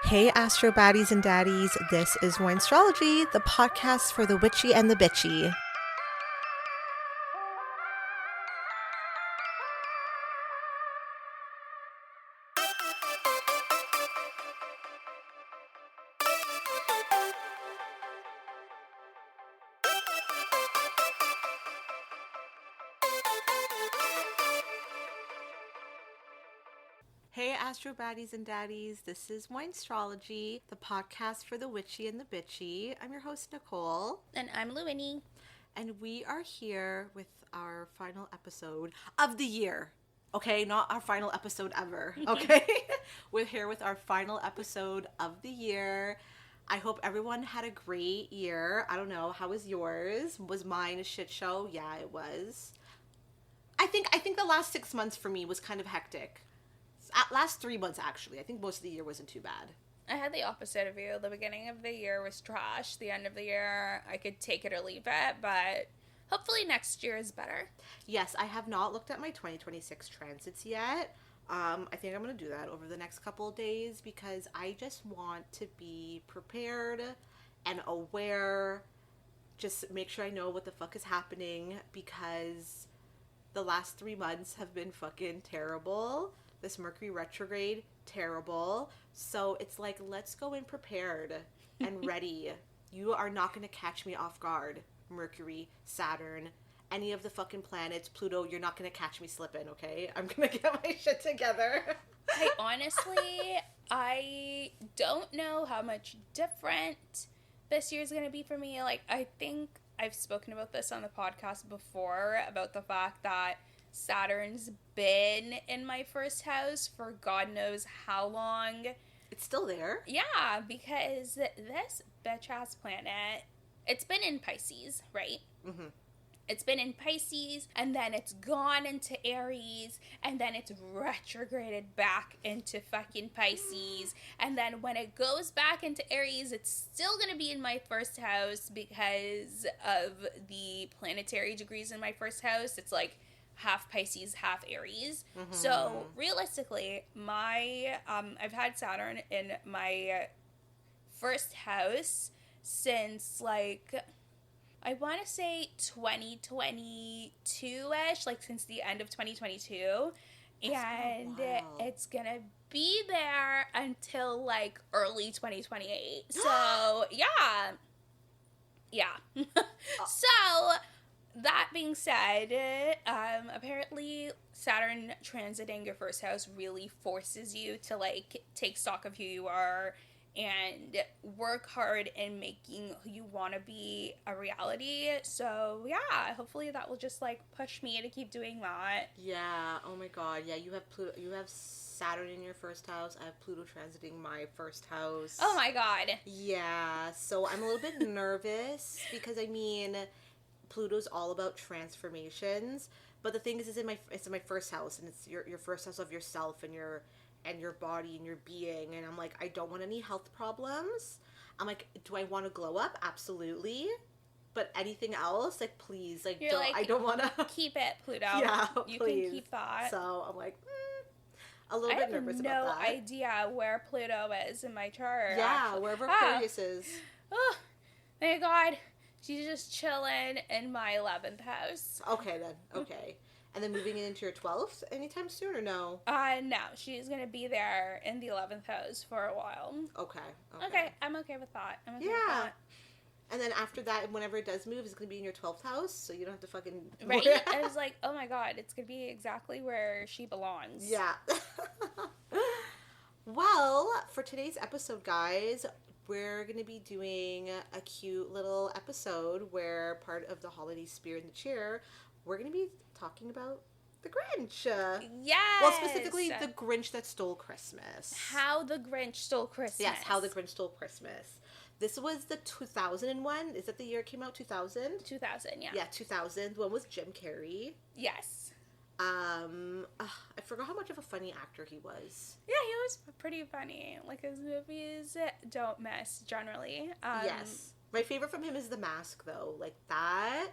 Hey, Astro Baddies and Daddies, this is Winestrology, the podcast for the witchy and the bitchy. Hey, Astro Baddies and Daddies, this is Winestrology, the podcast for the witchy and the bitchy. I'm your host, Nicole. And I'm Luini. And we are here with our final episode of the year. Okay, not our final episode ever. Okay, we're here with our final episode of the year. I hope everyone had a great year. I don't know, how was yours? Was mine a shit show? Yeah, it was. I think the last 6 months for me was kind of hectic. Last 3 months actually. I think most of the year wasn't too bad. I had the opposite of you. The beginning of the year was trash. The end of the year, I could take it or leave it, but hopefully next year is better. Yes, I have not looked at my 2026 transits yet. I think I'm going to do that over the next couple of days because I just want to be prepared and aware. Just make sure I know what the fuck is happening because the last 3 months have been fucking terrible. This Mercury retrograde, terrible. So it's like, let's go in prepared and ready. You are not going to catch me off guard. Mercury, Saturn, any of the fucking planets, Pluto, you're not going to catch me slipping, okay? I'm going to get my shit together. I don't know how much different this year's going to be for me. Like, I think I've spoken about this on the podcast before, about the fact that Saturn's been in my first house for God knows how long. It's still there? Yeah, because this bitch-ass planet, it's been in Pisces, right? Mm-hmm. It's been in Pisces, and then it's gone into Aries, and then it's retrograded back into fucking Pisces, and then when it goes back into Aries, it's still going to be in my first house because of the planetary degrees in my first house. It's like half Pisces, half Aries. Mm-hmm. So realistically, I've had Saturn in my first house since like, I want to say 2022-ish, like since the end of 2022. And it's gonna be there until like early 2028. So yeah. So that being said, apparently Saturn transiting your first house really forces you to like take stock of who you are and work hard in making who you want to be a reality. So yeah, hopefully that will just like push me to keep doing that. Yeah. Oh my God. Yeah. You have Pluto. You have Saturn in your first house. I have Pluto transiting my first house. Oh my God. Yeah. So I'm a little bit nervous because I mean, Pluto's all about transformations, but the thing is, it's in my first house, and it's your first house of yourself and your body and your being. And I'm like, I don't want any health problems. I'm like, do I want to glow up? Absolutely. But anything else, like, please, like, I don't want to keep it, Pluto. Yeah, you please. Can keep that. So I'm like, a little bit nervous about that. I have no idea where Pluto is in my chart. Yeah, actually. wherever Aquarius is. Oh, thank God. She's just chilling in my 11th house. Okay, then. Okay. And then moving into your 12th anytime soon, or no? No. She's going to be there in the 11th house for a while. Okay. I'm okay with that. With that. And then after that, whenever it does move, it's going to be in your 12th house, so you don't have to fucking... Right? I was like, oh my God, it's going to be exactly where she belongs. Yeah. Well, for today's episode, guys, we're going to be doing a cute little episode where part of the holiday spirit in the cheer, we're going to be talking about the Grinch. Yes! Well, specifically, the Grinch that stole Christmas. How the Grinch stole Christmas. Yes, how the Grinch stole Christmas. This was the 2001. Is that the year it came out? 2000? 2000, yeah. Yeah, 2000. The one with Jim Carrey. Yes. I forgot how much of a funny actor he was. Yeah, he was pretty funny. Like, his movies don't miss, generally. Yes. My favorite from him is The Mask, though. Like, that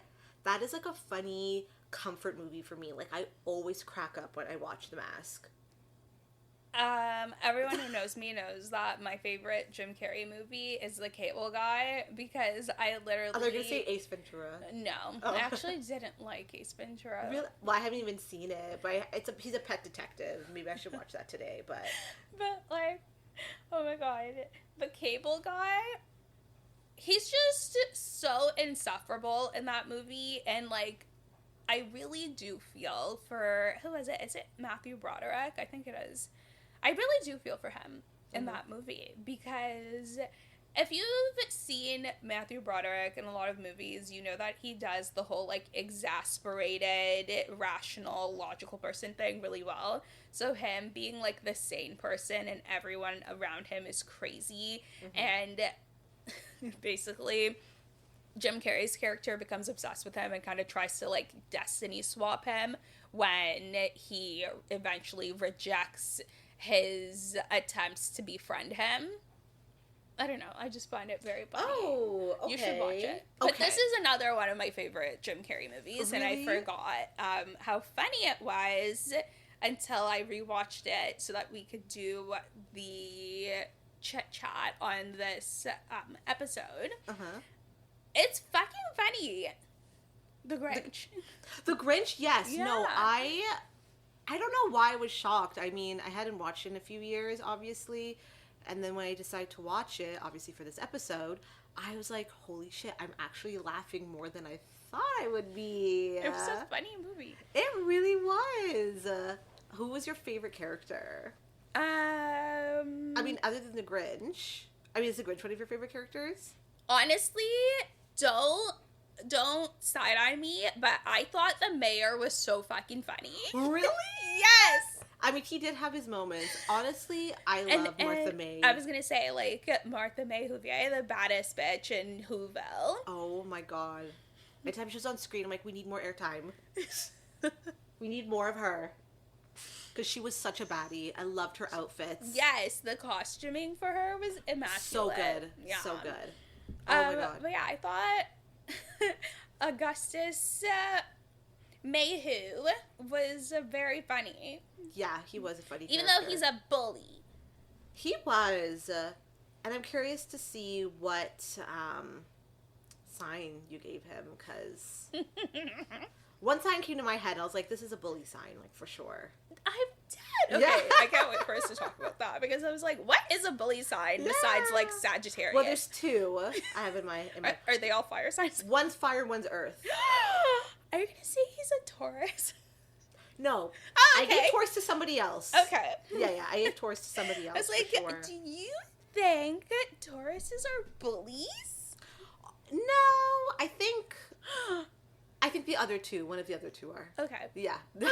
is, like, a funny comfort movie for me. Like, I always crack up when I watch The Mask. Everyone who knows me knows that my favorite Jim Carrey movie is The Cable Guy, because I literally... Oh, they're gonna say Ace Ventura. No, Oh. I actually didn't like Ace Ventura. Really? Well, I haven't even seen it, but he's a pet detective. Maybe I should watch that today, but... But, like, oh my god, The Cable Guy, he's just so insufferable in that movie, and, like, I really do feel for... Who is it? Is it Matthew Broderick? I think it is. I really do feel for him in that movie, because if you've seen Matthew Broderick in a lot of movies, you know that he does the whole, like, exasperated, rational, logical person thing really well. So him being, like, the sane person and everyone around him is crazy, and basically Jim Carrey's character becomes obsessed with him and kind of tries to, like, destiny swap him when he eventually rejects his attempts to befriend him. I don't know. I just find it very funny. Oh, okay. You should watch it. But this is another one of my favorite Jim Carrey movies, and I forgot how funny it was until I rewatched it so that we could do the chit-chat on this episode. Uh-huh. It's fucking funny. The Grinch. The Grinch, yes. Yeah. No, I don't know why I was shocked. I mean, I hadn't watched it in a few years, obviously. And then when I decided to watch it, obviously for this episode, I was like, holy shit, I'm actually laughing more than I thought I would be. It was a funny movie. It really was. Who was your favorite character? I mean, other than the Grinch. I mean, is the Grinch one of your favorite characters? Honestly, don't side-eye me, but I thought the mayor was so fucking funny. Really? Yes! I mean, he did have his moments. Honestly, I love Martha May. I was gonna say, like, Martha May Whovier, the baddest bitch in Whoville. Oh my god. By the time she was on screen, I'm like, we need more airtime. We need more of her. Because she was such a baddie. I loved her outfits. Yes, the costuming for her was immaculate. So good. Yeah. So good. Oh my god. But yeah, I thought Augustus Mayhew was very funny. Yeah, he was a funny Even character. though he's a bully. He was. And I'm curious to see what sign you gave him, because one sign came to my head. I was like, this is a bully sign, like, for sure. I'm dead. Okay, Yeah. I can't wait for us to talk about that, because I was like, what is a bully sign besides, like, Sagittarius? Well, there's two I have in my... Are they all fire signs? One's fire, one's earth. Are you going to say he's a Taurus? No. Oh, okay. I gave Taurus to somebody else. Okay. Yeah, I gave Taurus to somebody else. I was like, for sure. do you think Tauruses are bullies? No, I think the other two, one of the other two are. Okay. Yeah. Okay.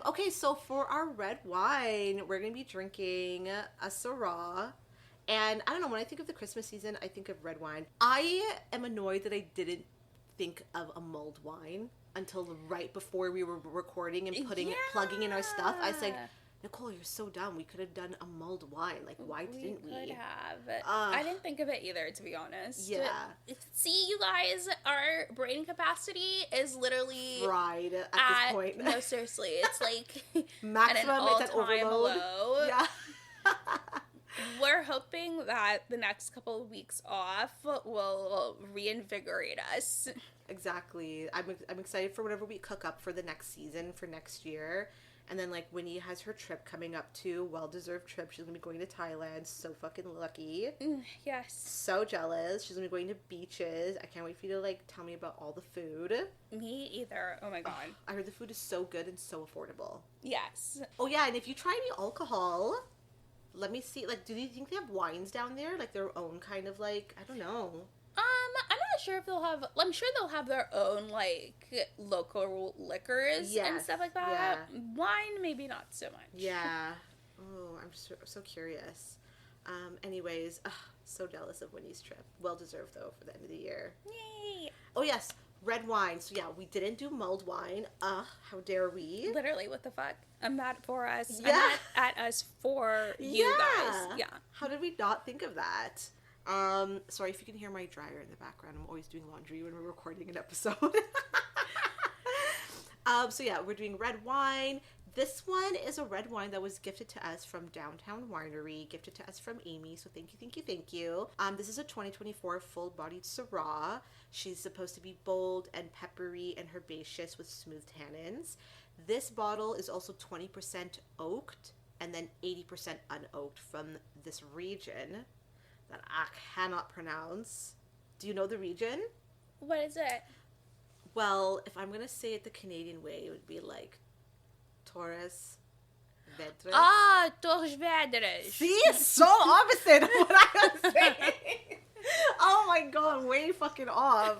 Okay, so for our red wine, we're going to be drinking a Syrah. And I don't know, when I think of the Christmas season, I think of red wine. I am annoyed that I didn't think of a mulled wine until right before we were recording and plugging in our stuff. I was like, Nicole, you're so dumb. We could have done a mulled wine. Like, why didn't we? We could have. I didn't think of it either, to be honest. Yeah. See, you guys, our brain capacity is literally fried at this point. No, seriously, it's like maximum. at an It's at all-time overload. low. Yeah. We're hoping that the next couple of weeks off will reinvigorate us. Exactly. I'm excited for whatever we cook up for the next season, for next year. And then, like, Winnie has her trip coming up too. Well-deserved trip. She's going to be going to Thailand. So fucking lucky. Yes. So jealous. She's going to be going to beaches. I can't wait for you to, like, tell me about all the food. Me either. Oh my god. I heard the food is so good and so affordable. Yes. Oh, yeah. And if you try any alcohol, let me see. Like, do you think they have wines down there? Like, their own kind of, like, I don't know. I'm not sure if they'll have... I'm sure they'll have their own, like, local liquors and stuff like that. Yeah. Wine, maybe not so much. Yeah. Oh, I'm so curious. Anyways, so jealous of Winnie's trip. Well deserved, though, for the end of the year. Yay! Oh, yes. Red wine. So, yeah, we didn't do mulled wine. How dare we? Literally, what the fuck? I'm mad for us. Yeah. I'm mad at us for you guys. Yeah. How did we not think of that? Sorry if you can hear my dryer in the background. I'm always doing laundry when we're recording an episode. So yeah, we're doing red wine. This one is a red wine that was gifted to us from Downtown Winery, gifted to us from Amy. So thank you, thank you, thank you. This is a 2024 full-bodied Syrah. She's supposed to be bold and peppery and herbaceous with smooth tannins. This bottle is also 20% oaked and then 80% unoaked from this region that I cannot pronounce. Do you know the region? What is it? Well, if I'm going to say it the Canadian way, it would be like Torres Vedras. Ah, Torres Vedras. See, it's so opposite of what I was saying. Oh my god, way fucking off.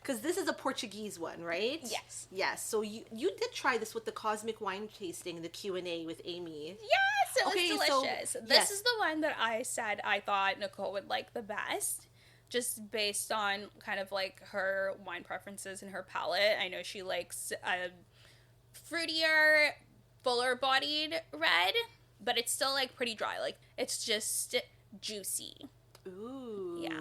Because this is a Portuguese one, right? Yes. Yes. So you did try this with the Cosmic Wine Tasting, the Q&A with Amy. Yes, it was Okay, delicious. so- This yes. is the one that I said I thought Nicole would like the best. Just based on kind of like her wine preferences and her palate. I know she likes a fruitier, fuller bodied red, but it's still like pretty dry. Like it's just juicy. Ooh. Yeah.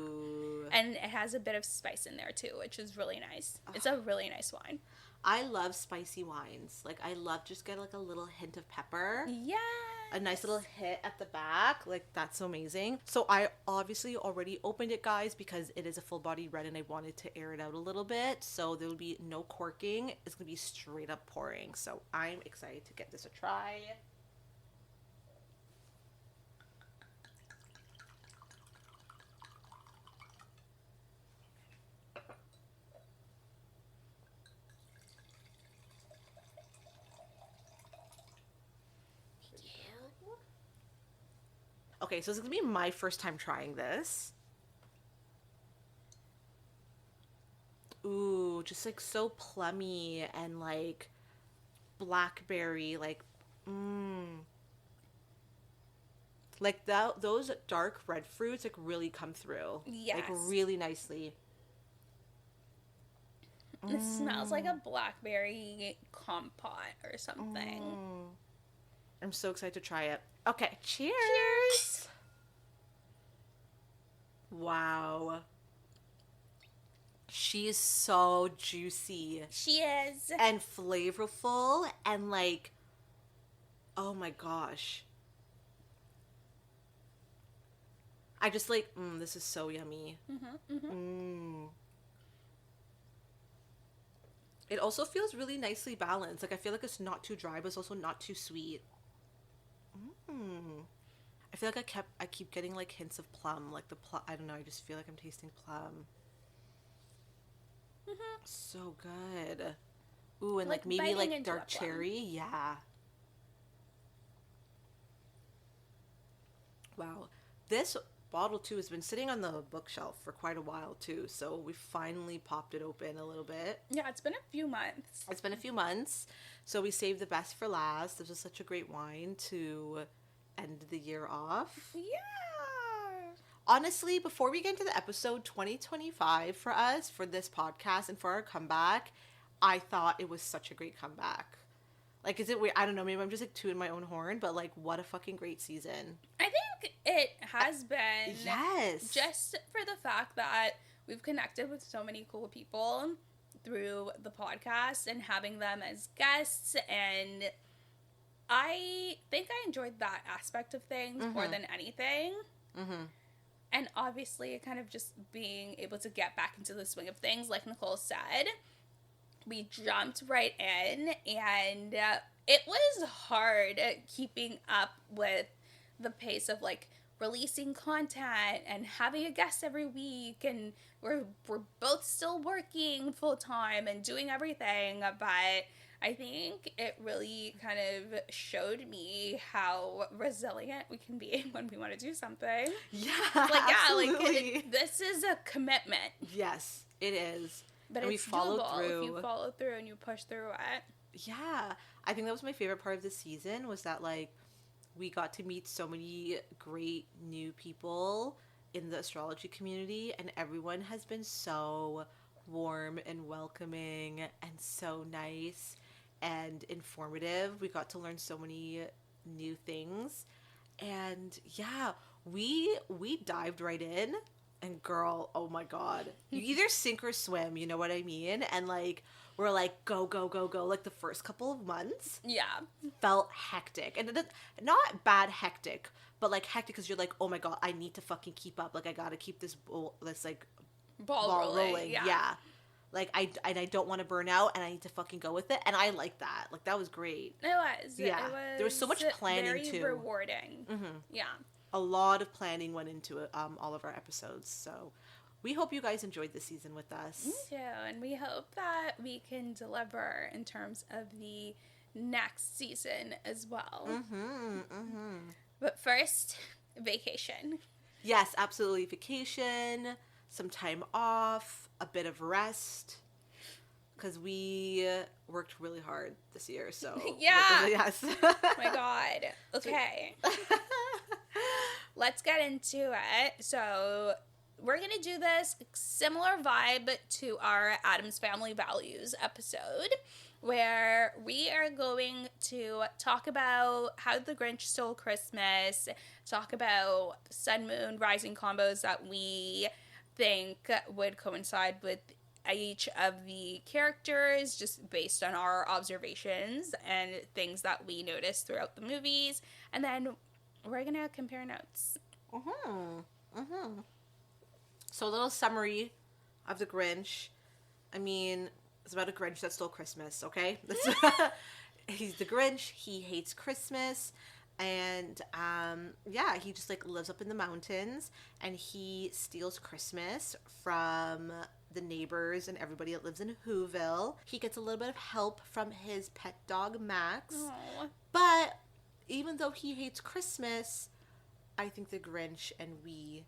And it has a bit of spice in there too, which is really nice. It's a really nice wine. I love spicy wines. Like, I love just get like a little hint of pepper. Yeah. A nice little hit at the back. Like, that's amazing. So I obviously already opened it, guys, because it is a full-bodied red and I wanted to air it out a little bit. So there will be no corking. It's going to be straight up pouring. So I'm excited to get this a try. Okay, so this is going to be my first time trying this. Ooh, just like so plummy and like blackberry, like, Like those dark red fruits like really come through. Yes. Like really nicely. It smells like a blackberry compote or something. I'm so excited to try it. Okay, cheers. Cheers. Wow. She is so juicy She is. and flavorful and like, oh my gosh. I just like, this is so yummy. It also feels really nicely balanced. Like, I feel like it's not too dry, but it's also not too sweet. I feel like I keep getting like hints of plum, like the plum. I don't know. I just feel like I'm tasting plum. So good. Ooh, and like maybe biting like into dark a plum. cherry. Yeah. Wow. This bottle too has been sitting on the bookshelf for quite a while too. So we finally popped it open a little bit. Yeah, it's been a few months. It's been a few months, so we saved the best for last. This was such a great wine to end the year off. Yeah. Honestly, before we get into the episode 2025 for us, for this podcast and for our comeback, I thought it was such a great comeback. Like, is it weird? I don't know, maybe I'm just like tooting my own horn, but like, what a fucking great season. I think it has been. Yes. Just for the fact that we've connected with so many cool people through the podcast and having them as guests, and I think I enjoyed that aspect of things more than anything. And obviously kind of just being able to get back into the swing of things, like Nicole said. We jumped right in, and it was hard keeping up with the pace of like releasing content and having a guest every week, and we're both still working full time and doing everything, but I think it really kind of showed me how resilient we can be when we want to do something. Yeah, Like, yeah, absolutely. like this is a commitment, Yes, it is. but And it's we followed doable through. if you follow through and you push through it. Yeah, I think that was my favorite part of the season, was that like we got to meet so many great new people in the astrology community, and everyone has been so warm and welcoming and so nice and informative. We got to learn so many new things, and yeah, we dived right in. And girl, oh my god, you either sink or swim, you know what I mean? And like, were like go go go go. Like the first couple of months Yeah. felt hectic, and not bad hectic, but like hectic because you're like, oh my god, I need to fucking keep up. Like I gotta keep this like Ball rolling. Yeah. Like I don't want to burn out, and I need to fucking go with it, and I like that. Like that was great. It was. Yeah. It was There was so much planning, very too. rewarding. Yeah. A lot of planning went into it, all of our episodes. So we hope you guys enjoyed this season with us. Me too. And we hope that we can deliver in terms of the next season as well. But first, vacation. Yes, absolutely. Vacation, some time off, a bit of rest. Because we worked really hard this year, so... Yeah. Yes. Oh my god. Okay. Let's get into it. So, we're going to do this similar vibe to our Addams Family Values episode, where we are going to talk about how the Grinch stole Christmas, talk about sun, moon, rising combos that we think would coincide with each of the characters, just based on our observations and things that we noticed throughout the movies. And then we're going to compare notes. So a little summary of the Grinch. I mean, it's about a Grinch that stole Christmas, okay? He's the Grinch. He hates Christmas. And, yeah, he just, like, lives up in the mountains. And he steals Christmas from the neighbors and everybody that lives in Whoville. He gets a little bit of help from his pet dog, Max. Aww. But even though he hates Christmas, I think the Grinch and we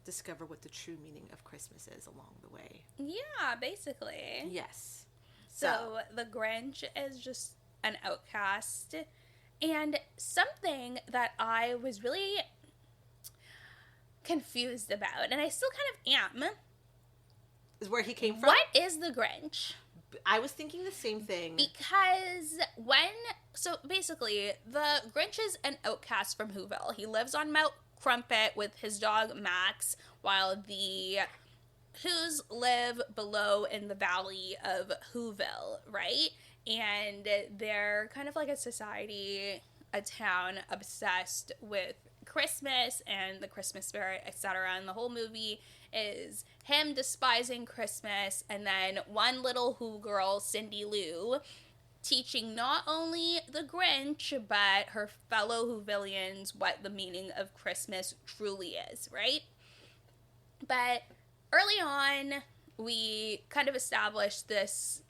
discover what the true meaning of Christmas is along the way. Yeah, basically. Yes. So the Grinch is just an outcast. And something that I was really confused about, and I still kind of am, is where he came from. What is the Grinch? I was thinking the same thing. Because so basically, the Grinch is an outcast from Whoville. He lives on Mount Crumpet with his dog Max, while the Who's live below in the valley of Whoville, right? And they're kind of like a society, a town obsessed with Christmas and the Christmas spirit, etc. And the whole movie is him despising Christmas, and then one little Who girl, Cindy Lou, teaching not only the Grinch, but her fellow Whovillians what the meaning of Christmas truly is, right? But early on, we kind of established this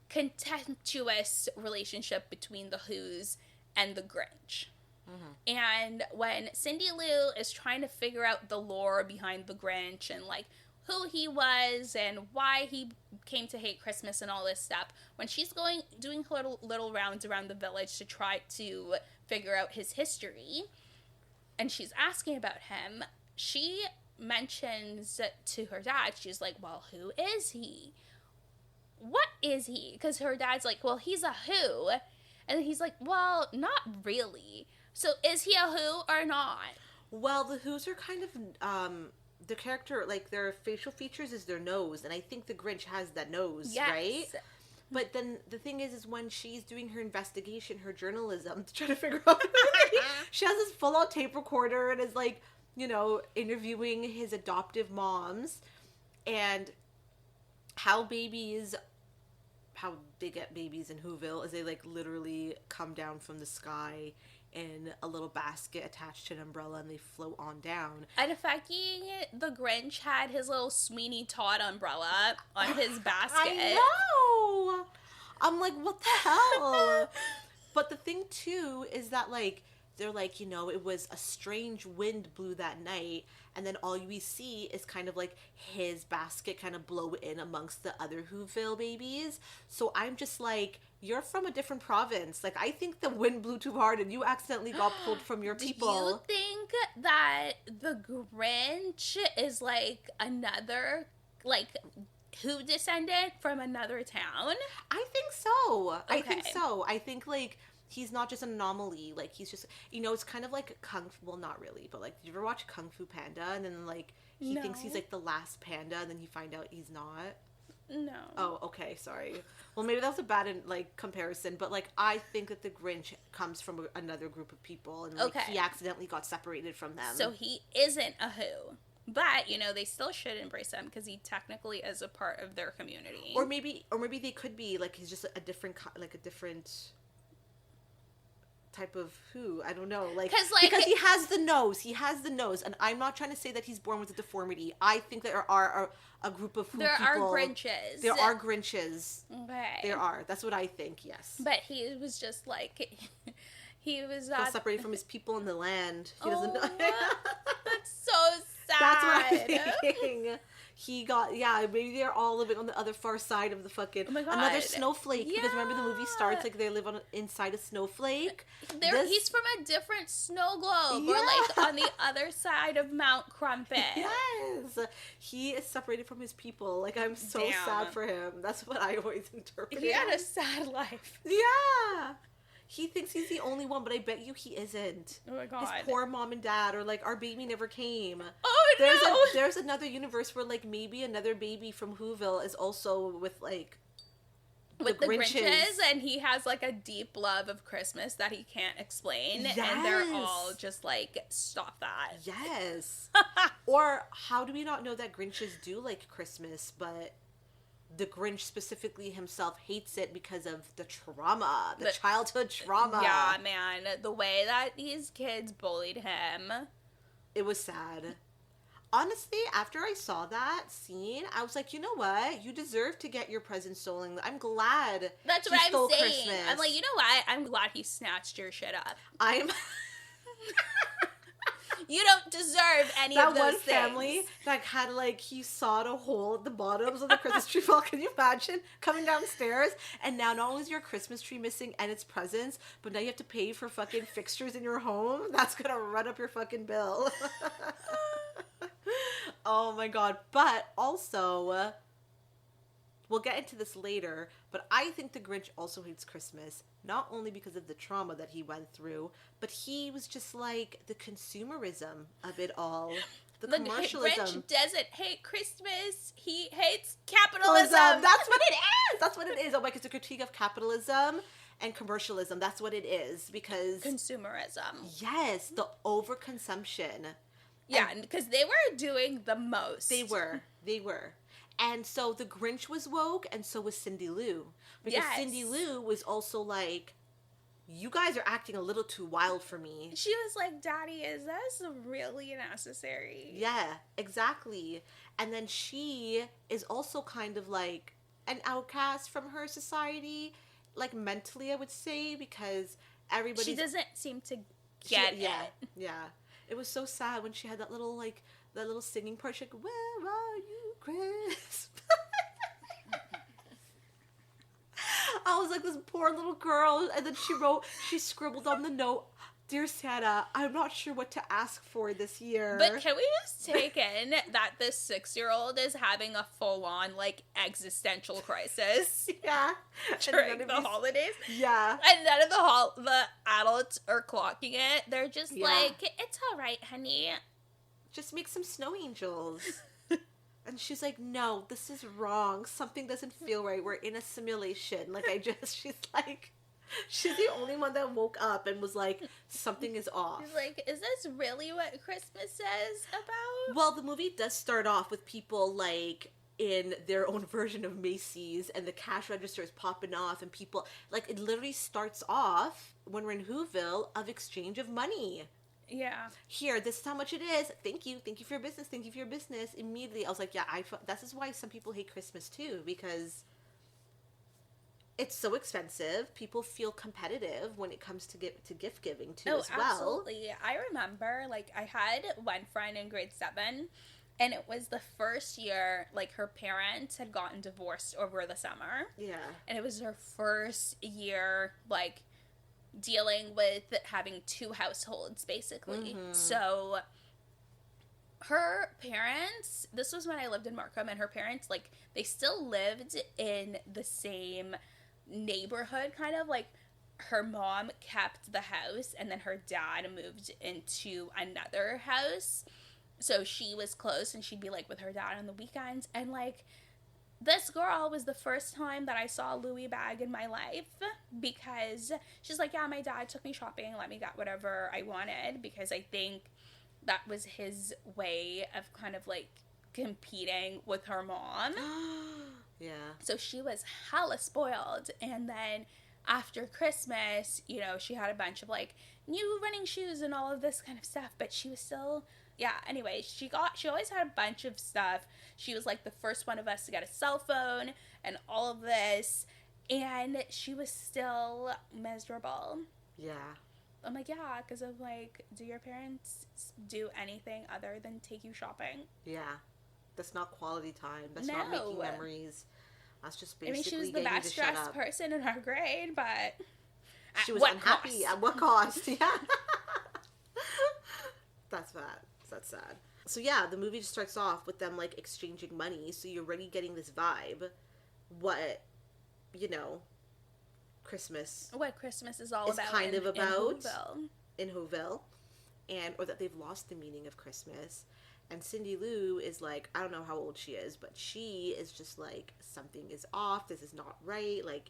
contemptuous relationship between the Who's and the Grinch. And when Cindy Lou is trying to figure out the lore behind the Grinch and like who he was and why he came to hate Christmas and all this stuff, when she's doing her little rounds around the village to try to figure out his history, and she's asking about him, she mentions to her dad, she's like, well, who is he? What is he? Because her dad's like, well, he's a Who. And he's like, well, not really. So is he a Who or not? Well, the Who's are kind of, the character, like, their facial features is their nose, and I think the Grinch has that nose, Yes. right? But then the thing is when she's doing her investigation, her journalism, to try to figure out she has this full-out tape recorder and is, like, you know, interviewing his adoptive moms, and how they get babies in Whoville is they, like, literally come down from the sky in a little basket attached to an umbrella, and they float on down. And fucking the Grinch had his little Sweeney Todd umbrella on his basket. I know! I'm like, what the hell? But the thing, too, is that, like, they're like, you know, it was a strange wind blew that night, and then all we see is kind of like his basket kind of blow in amongst the other Whoville babies. So I'm just like, you're from a different province. Like, I think the wind blew too hard and you accidentally got pulled from your people. Do you think that the Grinch is like another, like, Who descendant from another town? I think so. Okay. I think so. I think, like, he's not just an anomaly. Like, he's just, you know, it's kind of like well, not really, but, like, did you ever watch Kung Fu Panda? And then, like, he thinks he's, like, the last panda, and then you find out he's not. No. Oh, okay, sorry. Well, maybe that was a bad comparison, but like I think that the Grinch comes from another group of people, and like Okay. he accidentally got separated from them. So he isn't a Who. But, they still should embrace him because he technically is a part of their community. Or maybe they could be like he's just a different type of Who. I don't know, because he has the nose, and I'm not trying to say that he's born with a deformity. I think there are a group of Who there people. are Grinches. There are Grinches. Okay. There are. That's what I think. Yes. But he was just like he was Got separated from his people in the land. He doesn't. That's so sad. That's what I'm thinking. He got, maybe they're all living on the other far side of the fucking, oh my God. Another snowflake. Yeah. Because remember the movie starts like they live inside a snowflake. He's from a different snow globe, or like on the other side of Mount Crumpet. Yes. He is separated from his people. Like, I'm so sad for him. That's what I always interpret. He had a sad life. Yeah. He thinks he's the only one, but I bet you he isn't. Oh my God. His poor mom and dad are like, our baby never came. Oh no! There's another universe where like maybe another baby from Whoville is also with like with the Grinches, and he has like a deep love of Christmas that he can't explain, yes. And they're all just like, stop that. Yes. Or how do we not know that Grinches do like Christmas, but the Grinch specifically himself hates it because of the trauma, the childhood trauma. Yeah, man. The way that these kids bullied him. It was sad. Honestly, after I saw that scene, I was like, you know what? You deserve to get your present stolen. I'm glad. That's what I'm saying. Christmas. I'm like, you know what? I'm glad he snatched your shit up. You don't deserve any of those things. That one family that had, like, he sawed a hole at the bottoms of the Christmas tree. Well, can you imagine coming downstairs and now not only is your Christmas tree missing and its presents, but now you have to pay for fucking fixtures in your home? That's gonna run up your fucking bill. Oh my God. But also, we'll get into this later, but I think the Grinch also hates Christmas, not only because of the trauma that he went through, but he was just like the consumerism of it all. The commercialism. Grinch doesn't hate Christmas. He hates capitalism. That's what it is. That's what it is. Oh my God, it's a critique of capitalism and commercialism. That's what it is, because... Consumerism. Yes, the overconsumption. Yeah, because they were doing the most. They were. And so the Grinch was woke, and so was Cindy Lou. Because Cindy Lou was also like, you guys are acting a little too wild for me. She was like, Daddy, is this really necessary? Yeah, exactly. And then she is also kind of like an outcast from her society, like mentally, I would say, because everybody... She doesn't seem to get it. Yeah. It was so sad when she had that little singing part. She's like, where are you, Chris? I was like, this poor little girl. And then she scribbled on the note, Dear Santa, I'm not sure what to ask for this year. But can we just take in that this 6-year-old is having a full-on, like, existential crisis? Yeah. During the holidays? Yeah. And none of the adults are clocking it. They're just like, it's all right, honey. Just make some snow angels. And she's like, no, this is wrong. Something doesn't feel right. We're in a simulation. She's the only one that woke up and was like, something is off. She's like, is this really what Christmas says about? Well, the movie does start off with people, like, in their own version of Macy's, and the cash register is popping off, and people, like, it literally starts off, when we're in Whoville, of exchange of money. Yeah. Here, this is how much it is. Thank you for your business. Thank you for your business. Immediately, I was like, this is why some people hate Christmas, too, because... it's so expensive. People feel competitive when it comes to gift giving too, as well. Absolutely. I remember, like, I had one friend in grade 7, and it was the first year, like, her parents had gotten divorced over the summer. Yeah. And it was her first year, like, dealing with having 2 households, basically. Mm-hmm. So her parents, this was when I lived in Markham, and her parents, like, they still lived in the same neighborhood, kind of. Like, her mom kept the house, and then her dad moved into another house, so she was close, and she'd be, like, with her dad on the weekends. And, like, this girl was the first time that I saw a Louis bag in my life, because she's like, yeah, my dad took me shopping, let me get whatever I wanted, because I think that was his way of kind of like competing with her mom. Yeah. So she was hella spoiled. And then after Christmas, you know, she had a bunch of like new running shoes and all of this kind of stuff, but she was still, yeah, anyway, she always had a bunch of stuff. She was like the first one of us to get a cell phone and all of this, and she was still miserable. Yeah. I'm like, yeah, because of like, do your parents do anything other than take you shopping? Yeah. That's not quality time. That's No. not making memories. That's just basically she was the getting you to best shut dressed up. person in our grade, but She at was what unhappy. cost? At what cost? Yeah. That's bad. That's sad. So yeah, the movie just starts off with them like exchanging money. So you're already getting this vibe. What, you know, Christmas What Christmas is all is about kind of about in Whoville. in Whoville, and or that they've lost the meaning of Christmas. And Cindy Lou is like, I don't know how old she is, but she is just like, something is off. This is not right. Like,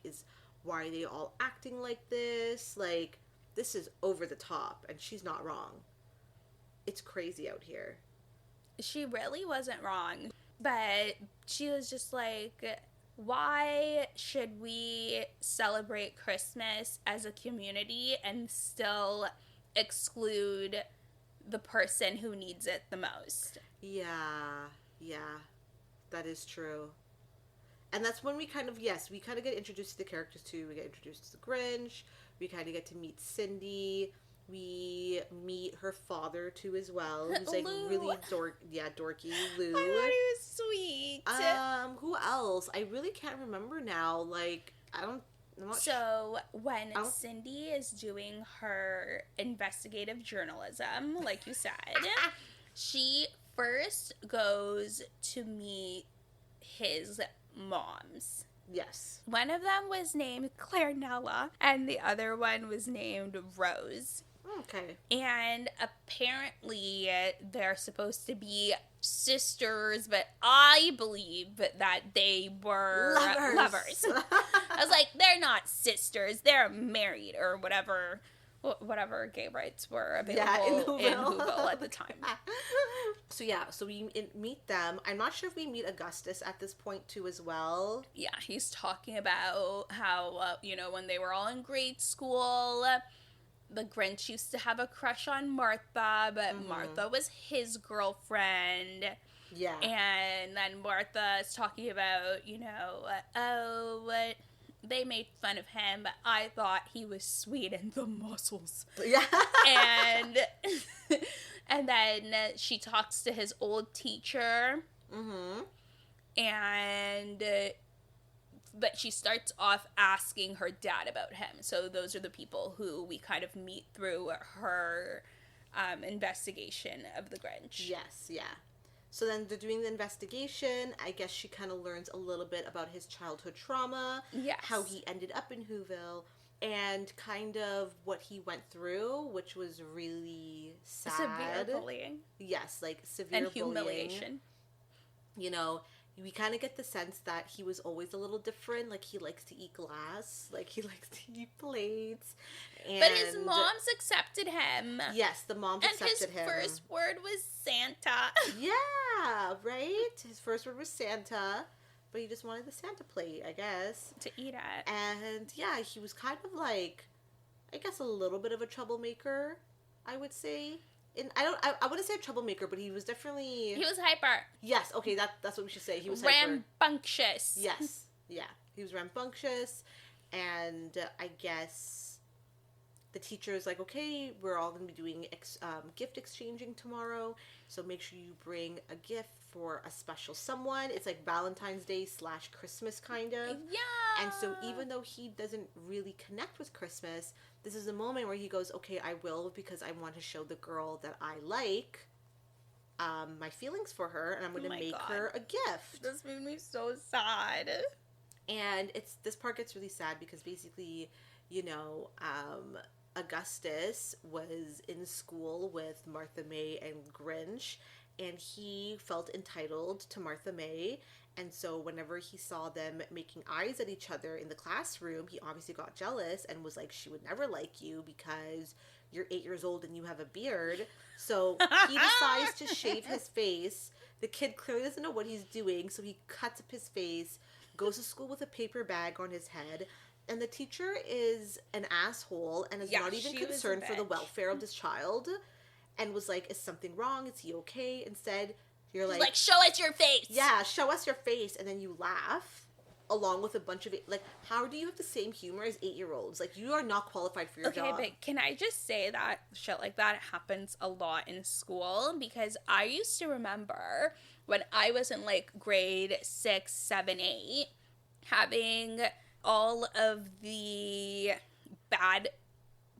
why are they all acting like this? Like, this is over the top, and she's not wrong. It's crazy out here. She really wasn't wrong, but she was just like, why should we celebrate Christmas as a community and still exclude the person who needs it the most? Yeah, that is true. And that's when we kind of get introduced to the characters too. We get introduced to the Grinch. We kind of get to meet Cindy. We meet her father too as well, who's like Lou. really dorky. Lou. I thought he was sweet. Who else? I really can't remember now. Like, I'm not sure. So when Cindy is doing her investigative journalism, like you said, she first goes to meet his moms. Yes. One of them was named Claire Nella, and the other one was named Rose. Okay. And apparently they're supposed to be sisters, but I believe that they were lovers. I was like, they're not sisters, they're married, or whatever gay rights were available in Whoville at the time. So we meet them. I'm not sure if we meet Augustus at this point too as well. Yeah, he's talking about how, when they were all in grade school, the Grinch used to have a crush on Martha, but Martha was his girlfriend. Yeah. And then Martha is talking about, they made fun of him, but I thought he was sweet in the muscles. Yeah. And then she talks to his old teacher. Mm-hmm. And but she starts off asking her dad about him. So those are the people who we kind of meet through her investigation of the Grinch. Yes, yeah. So then they're doing the investigation. I guess she kind of learns a little bit about his childhood trauma. Yes. How he ended up in Whoville. And kind of what he went through, which was really sad. Severe bullying. Yes, like severe and humiliation. Bullying. We kind of get the sense that he was always a little different. Like, he likes to eat glass. Like, he likes to eat plates. But his moms accepted him. Yes, the moms accepted him. And his first word was Santa. Yeah, right? His first word was Santa. But he just wanted the Santa plate, I guess. To eat at. And, yeah, he was kind of like, I guess, a little bit of a troublemaker, I would say. I wouldn't say a troublemaker, but he was definitely... He was hyper. Yes, okay, that's what we should say. He was rambunctious. Hyper. Yes, yeah. He was rambunctious, and I guess the teacher is like, okay, we're all going to be doing gift exchanging tomorrow, so make sure you bring a gift for a special someone. It's like Valentine's Day / Christmas, kind of. Yeah. And so even though he doesn't really connect with Christmas, this is a moment where he goes, okay, I will, because I want to show the girl that I like my feelings for her, and I'm going to make her a gift. This made me so sad. And this part gets really sad because basically, Augustus was in school with Martha May and Grinch, and he felt entitled to Martha May, And so whenever he saw them making eyes at each other in the classroom, he obviously got jealous and was like, she would never like you because you're 8 years old and you have a beard. So he decides to shave his face. The kid clearly doesn't know what he's doing, so he cuts up his face, goes to school with a paper bag on his head. And the teacher is an asshole and is not even concerned for the welfare of this child, and was like, is something wrong? Is he okay? Instead, you're like, show us your face. Yeah, show us your face. And then you laugh along with a bunch of, like, how do you have the same humor as 8-year-olds? Like, you are not qualified for your job. Okay, but can I just say that shit like that happens a lot in school? Because I used to remember when I was in, like, grade 6, 7, 8, having all of the bad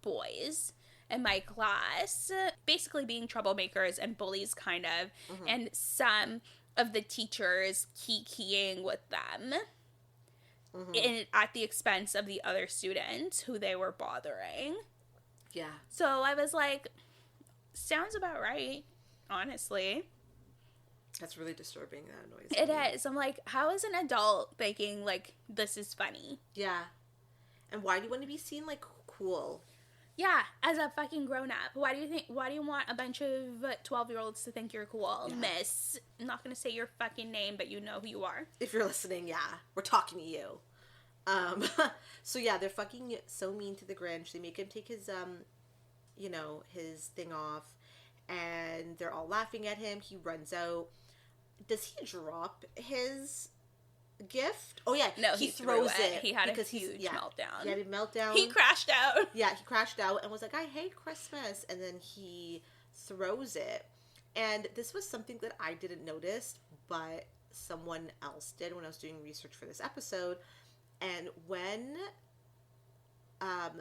boys in my class basically being troublemakers and bullies, kind of, and some of the teachers kikiing with them at the expense of the other students who they were bothering. Yeah. So I was like, sounds about right, honestly. That's really disturbing, that noise. It is. I'm like, how is an adult thinking, like, this is funny? Yeah. And why do you want to be seen, like, cool? Yeah, as a fucking grown-up. Why do you want a bunch of 12-year-olds to think you're cool? Yeah. Miss, I'm not going to say your fucking name, but you know who you are. If you're listening, yeah. We're talking to you. So yeah, they're fucking so mean to the Grinch. They make him take his, his thing off, and they're all laughing at him. He runs out. Does he drop his gift? Oh yeah, no, he throws it. He had a huge meltdown. He had a meltdown. He crashed out. Yeah, he crashed out and was like, I hate Christmas. And then he throws it. And this was something that I didn't notice, but someone else did when I was doing research for this episode. And when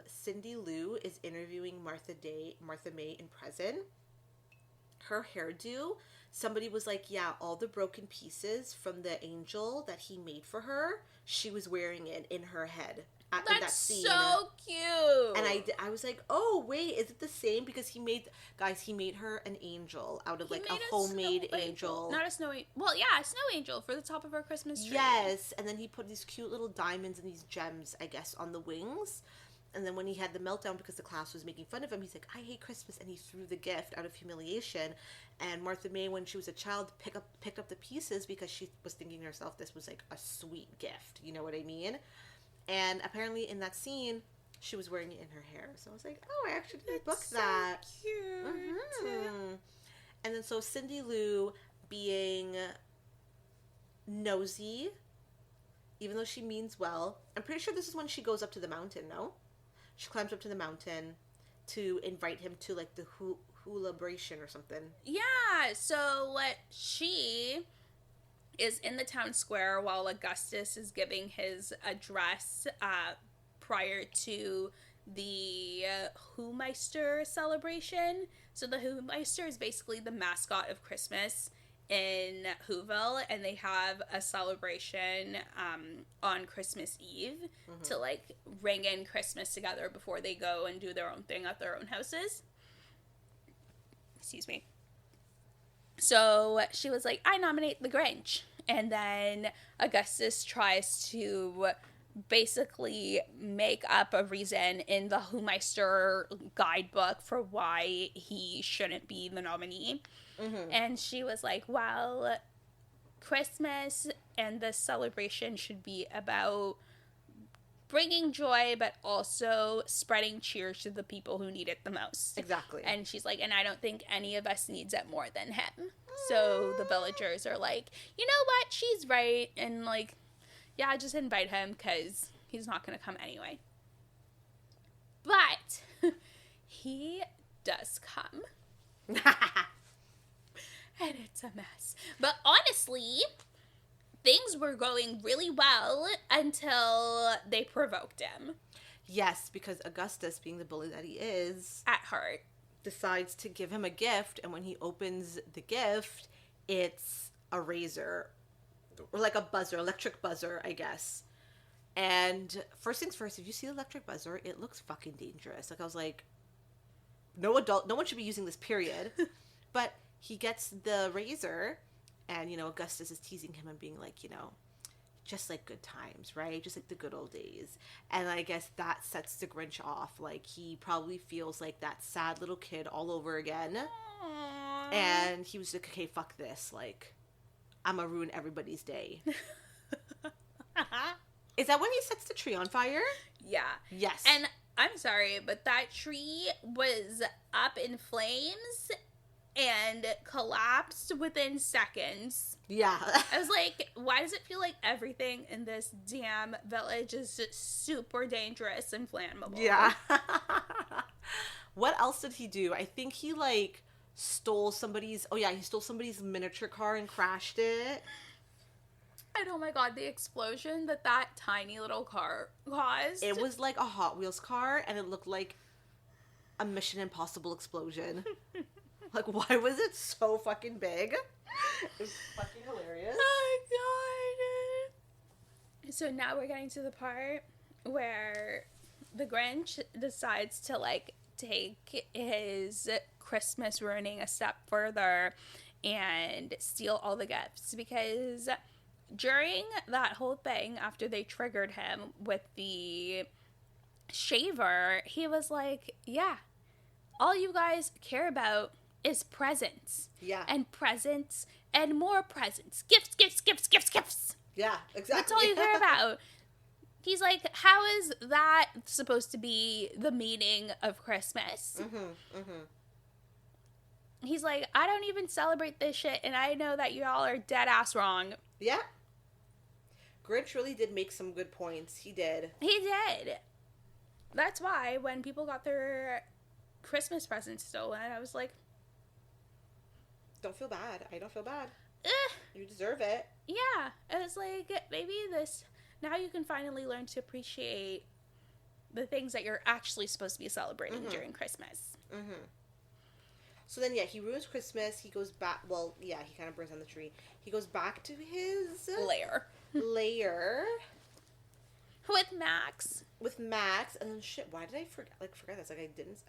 Cindy Lou is interviewing Martha May in prison, her hairdo, somebody was like, yeah, all the broken pieces from the angel that he made for her, she was wearing it in her head in that scene. So cute. And I was like, oh wait, is it the same? Because he made her an angel out of, like, a homemade angel. Not a snow angel. Well, yeah, a snow angel for the top of her Christmas tree. Yes, and then he put these cute little diamonds and these gems, I guess, on the wings. And then when he had the meltdown because the class was making fun of him, he's like, I hate Christmas. And he threw the gift out of humiliation. And Martha May, when she was a child, picked up the pieces because she was thinking to herself this was, like, a sweet gift. You know what I mean? And apparently in that scene, she was wearing it in her hair. So I was like, oh, I actually didn't book that. So cute. Mm-hmm. And then so Cindy Lou being nosy, even though she means well. I'm pretty sure this is when she goes up to the mountain, no? She climbs up to the mountain to invite him to, like, the Hulabration or something. Yeah, so she is in the town square while Augustus is giving his address prior to the Whomeister celebration. So the Whomeister is basically the mascot of Christmas in Whoville, and they have a celebration on Christmas Eve to, like, ring in Christmas together before they go and do their own thing at their own houses. Excuse me. So she was like, I nominate the Grinch. And then Augustus tries to basically make up a reason in the Whomeister guidebook for why he shouldn't be the nominee. Mm-hmm. And she was like, well, Christmas and the celebration should be about bringing joy, but also spreading cheer to the people who need it the most. Exactly. And she's like, and I don't think any of us needs it more than him. So the villagers are like, you know what? She's right. And, like, yeah, just invite him because he's not going to come anyway. But he does come. And it's a mess. But honestly, things were going really well until they provoked him. Yes, because Augustus, being the bully that he is, at heart, decides to give him a gift, and when he opens the gift, it's a razor. Or like a buzzer, electric buzzer, I guess. And first things first, if you see the electric buzzer, it looks fucking dangerous. Like, I was like, no one should be using this, period. But he gets the razor, And, you know, Augustus is teasing him and being like, you know, just like good times, right? Just like the good old days. And I guess that sets the Grinch off. Like, he probably feels like that sad little kid all over again. Aww. And he was like, okay, fuck this. Like, I'm gonna ruin everybody's day. Is that when he sets the tree on fire? Yeah. Yes. And I'm sorry, but that tree was up in flames and collapsed within seconds. Yeah. I was like, why does it feel like everything in this damn village is just super dangerous and flammable? Yeah. What else did he do? I think he, like, stole somebody's miniature car and crashed it. And oh my god, the explosion that tiny little car caused. It was like a Hot Wheels car, and it looked like a Mission Impossible explosion. Like, why was it so fucking big? It was fucking hilarious. Oh my god. So now we're getting to the part where the Grinch decides to, like, take his Christmas ruining a step further and steal all the gifts, because during that whole thing, after they triggered him with the shaver, he was like, yeah, all you guys care about is presents. Yeah. And presents and more presents. Gifts, gifts, gifts, gifts, gifts. Yeah, exactly. That's all you care about. He's like, how is that supposed to be the meaning of Christmas? He's like, I don't even celebrate this shit, and I know that y'all are dead ass wrong. Yeah. Grinch really did make some good points. He did. He did. That's why when people got their Christmas presents stolen, I was like, Don't feel bad. I don't feel bad. eh. You deserve it. Yeah. I was like, maybe this, now you can finally learn to appreciate the things that you're actually supposed to be celebrating during Christmas. So then, yeah, he ruins Christmas. He goes back. Well, yeah, he kind of burns down the tree. He goes back to his lair With Max. with Max, and then shit. Why did I forget this? Like,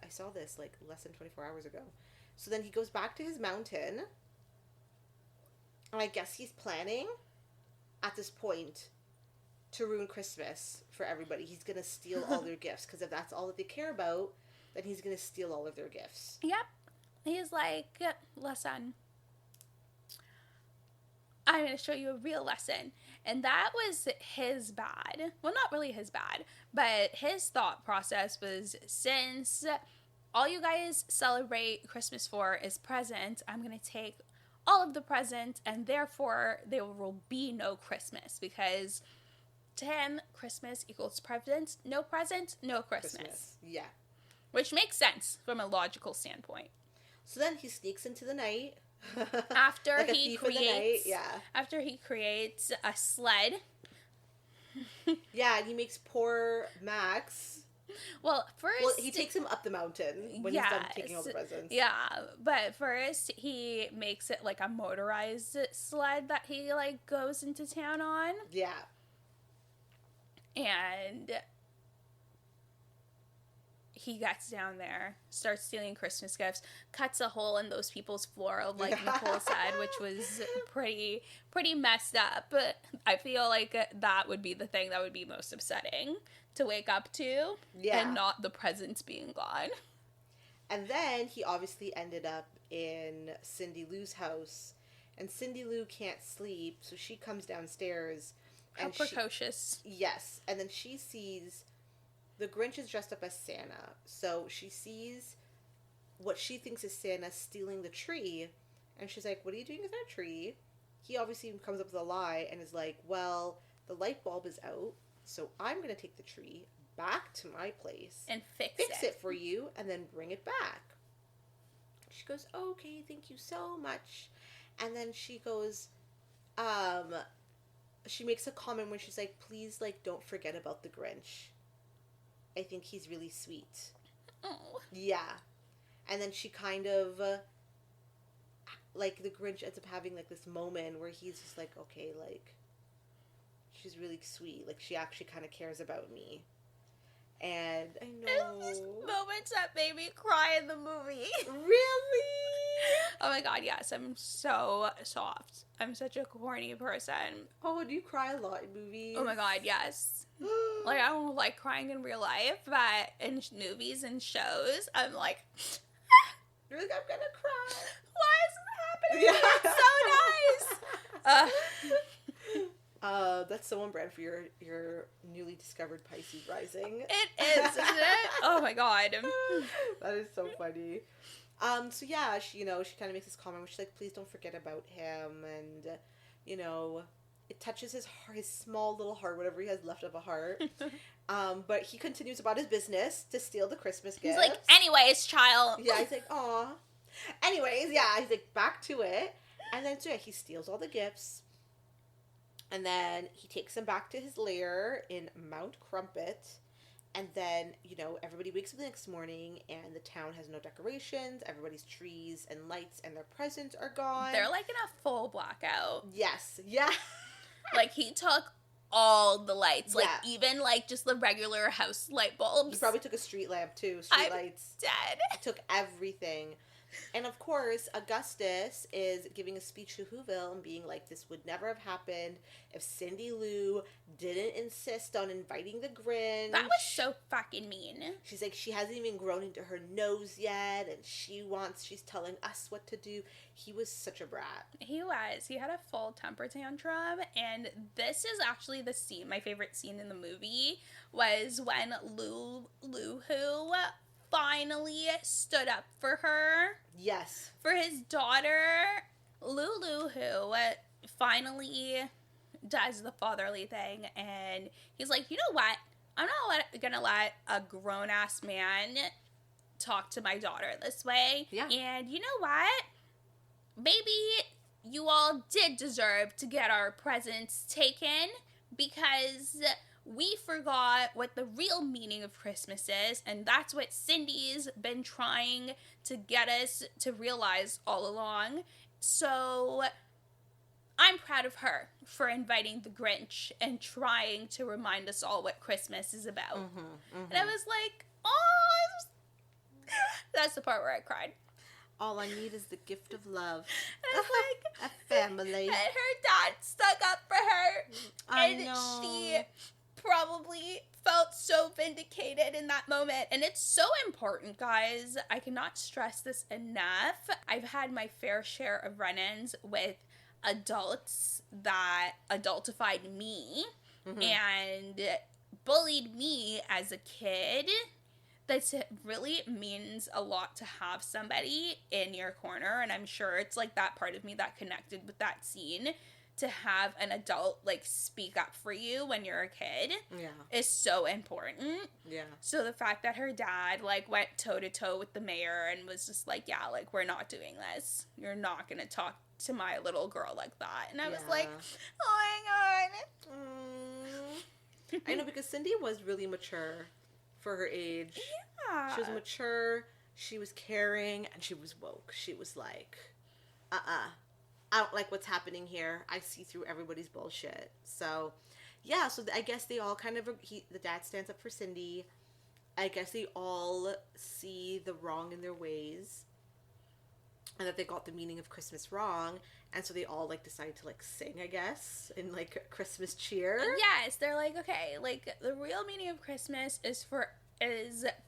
I saw this like less than 24 hours ago. So then he goes back to his mountain, and I guess he's planning at this point to ruin Christmas for everybody. He's gonna steal all their gifts, because if that's all that they care about, then he's gonna steal all of their gifts. Yep. He's like, listen, I'm going to show you a real lesson. And that was his bad. Well, not really his bad, but his thought process was, since all you guys celebrate Christmas for is presents, I'm going to take all of the presents, and therefore there will be no Christmas, because to him, Christmas equals presents. No presents, no Christmas. Yeah. Which makes sense from a logical standpoint. So then he sneaks into the night. After like he creates, after he creates a sled. Yeah, and he makes poor Max. Well, first he takes him up the mountain when he's done taking all the presents. Yeah, but first he makes it like a motorized sled that he like goes into town on. Yeah. And he gets down there, starts stealing Christmas gifts, cuts a hole in those people's floor, like Nicole said, which was pretty messed up. But I feel like that would be the thing that would be most upsetting to wake up to, and not the presents being gone. And then he obviously ended up in Cindy Lou's house, and Cindy Lou can't sleep, so she comes downstairs. How precocious. Yes, and then she sees the Grinch is dressed up as Santa, so she sees what she thinks is Santa stealing the tree, and she's like, what are you doing with that tree? He obviously comes up with a lie and is like, well, the light bulb is out, so I'm going to take the tree back to my place and fix it for you, and then bring it back. She goes, okay, thank you so much. And then she goes, she makes a comment when she's like, please, like, don't forget about the Grinch. I think he's really sweet. Oh. Yeah. And then she kind of, like, the Grinch ends up having, like, this moment where he's just like, okay, like, she's really sweet. Like, she actually kind of cares about me. And I know. These moments that made me cry in the movie. Really? Oh my god, yes, I'm so soft. I'm such a corny person. Oh, do you cry a lot in movies? Oh my god, yes. Like, I don't like crying in real life, but in movies and shows, I'm like, You're like, I'm gonna cry. why is it happening? It's so nice. That's so on brand for your newly discovered Pisces rising. It is, isn't it? Oh my god. That is so funny. So yeah, she kind of makes this comment where she's like, please don't forget about him, and it touches his heart, his small little heart, whatever he has left of a heart. But he continues about his business to steal the Christmas gifts. He's like, anyways, child. Yeah, he's like, aw. Anyways, yeah, he's like, back to it. And then so yeah, he steals all the gifts. And then he takes them back to his lair in Mount Crumpet. And then, everybody wakes up the next morning and the town has no decorations. Everybody's trees and lights and their presents are gone. They're like in a full blackout. Yes. Yeah. Like, he took all the lights. Like, Yeah. even, like, just the regular house light bulbs. He probably took a street lamp, too. Street I'm lights. dead. He took everything. And, of course, Augustus is giving a speech to Whoville and being like, this would never have happened if Cindy Lou didn't insist on inviting the Grinch. That was so fucking mean. She's like, she hasn't even grown into her nose yet, and she's telling us what to do. He was such a brat. He was. He had a full temper tantrum, and this is actually the scene, my favorite scene in the movie, was when Lulu finally stood up for her. Yes. For his daughter, Lulu, who finally does the fatherly thing, and he's like, you know what? I'm not gonna let a grown-ass man talk to my daughter this way. Yeah. And you know what? Maybe you all did deserve to get our presents taken, because we forgot what the real meaning of Christmas is, and that's what Cindy's been trying to get us to realize all along. So I'm proud of her for inviting the Grinch and trying to remind us all what Christmas is about. And I was like, oh, that's the part where I cried. All I need is the gift of love. And it's like, a family. And her dad stuck up for her. I And know. she probably felt so vindicated in that moment. And it's so important, guys. I cannot stress this enough. I've had my fair share of run-ins with adults that adultified me and bullied me as a kid. That really means a lot to have somebody in your corner, and I'm sure it's like that part of me that connected with that scene, to have an adult like speak up for you when you're a kid is so important. Yeah. So the fact that her dad like went toe to toe with the mayor and was just like, yeah, like, we're not doing this. You're not gonna talk to my little girl like that. And I was like, oh my god. I know, because Cindy was really mature for her age. Yeah. She was mature, she was caring, and she was woke. She was like, I don't like what's happening here. I see through everybody's bullshit. So, yeah, so I guess they all kind of, the dad stands up for Cindy. I guess they all see the wrong in their ways, and that they got the meaning of Christmas wrong, and so they all, like, decide to, like, sing, I guess, in, like, Christmas cheer. Yes, they're like, okay, like, the real meaning of Christmas is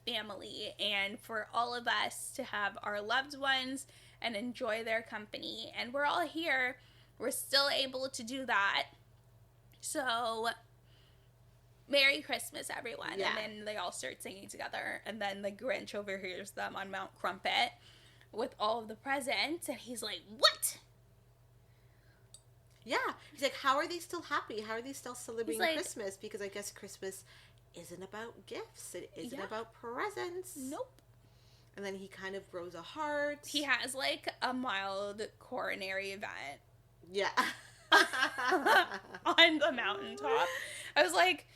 family, and for all of us to have our loved ones and enjoy their company, and we're all here, we're still able to do that, so Merry Christmas, everyone. Yeah. And then they all start singing together, and then the Grinch overhears them on Mount Crumpet with all of the presents, and he's like, what? Yeah. He's like, how are they still happy? How are they still celebrating like, Christmas? Because I guess Christmas isn't about gifts. It isn't Yeah. about presents. Nope. And then he kind of grows a heart. He has, like, a mild coronary event Yeah. on the mountaintop. I was like,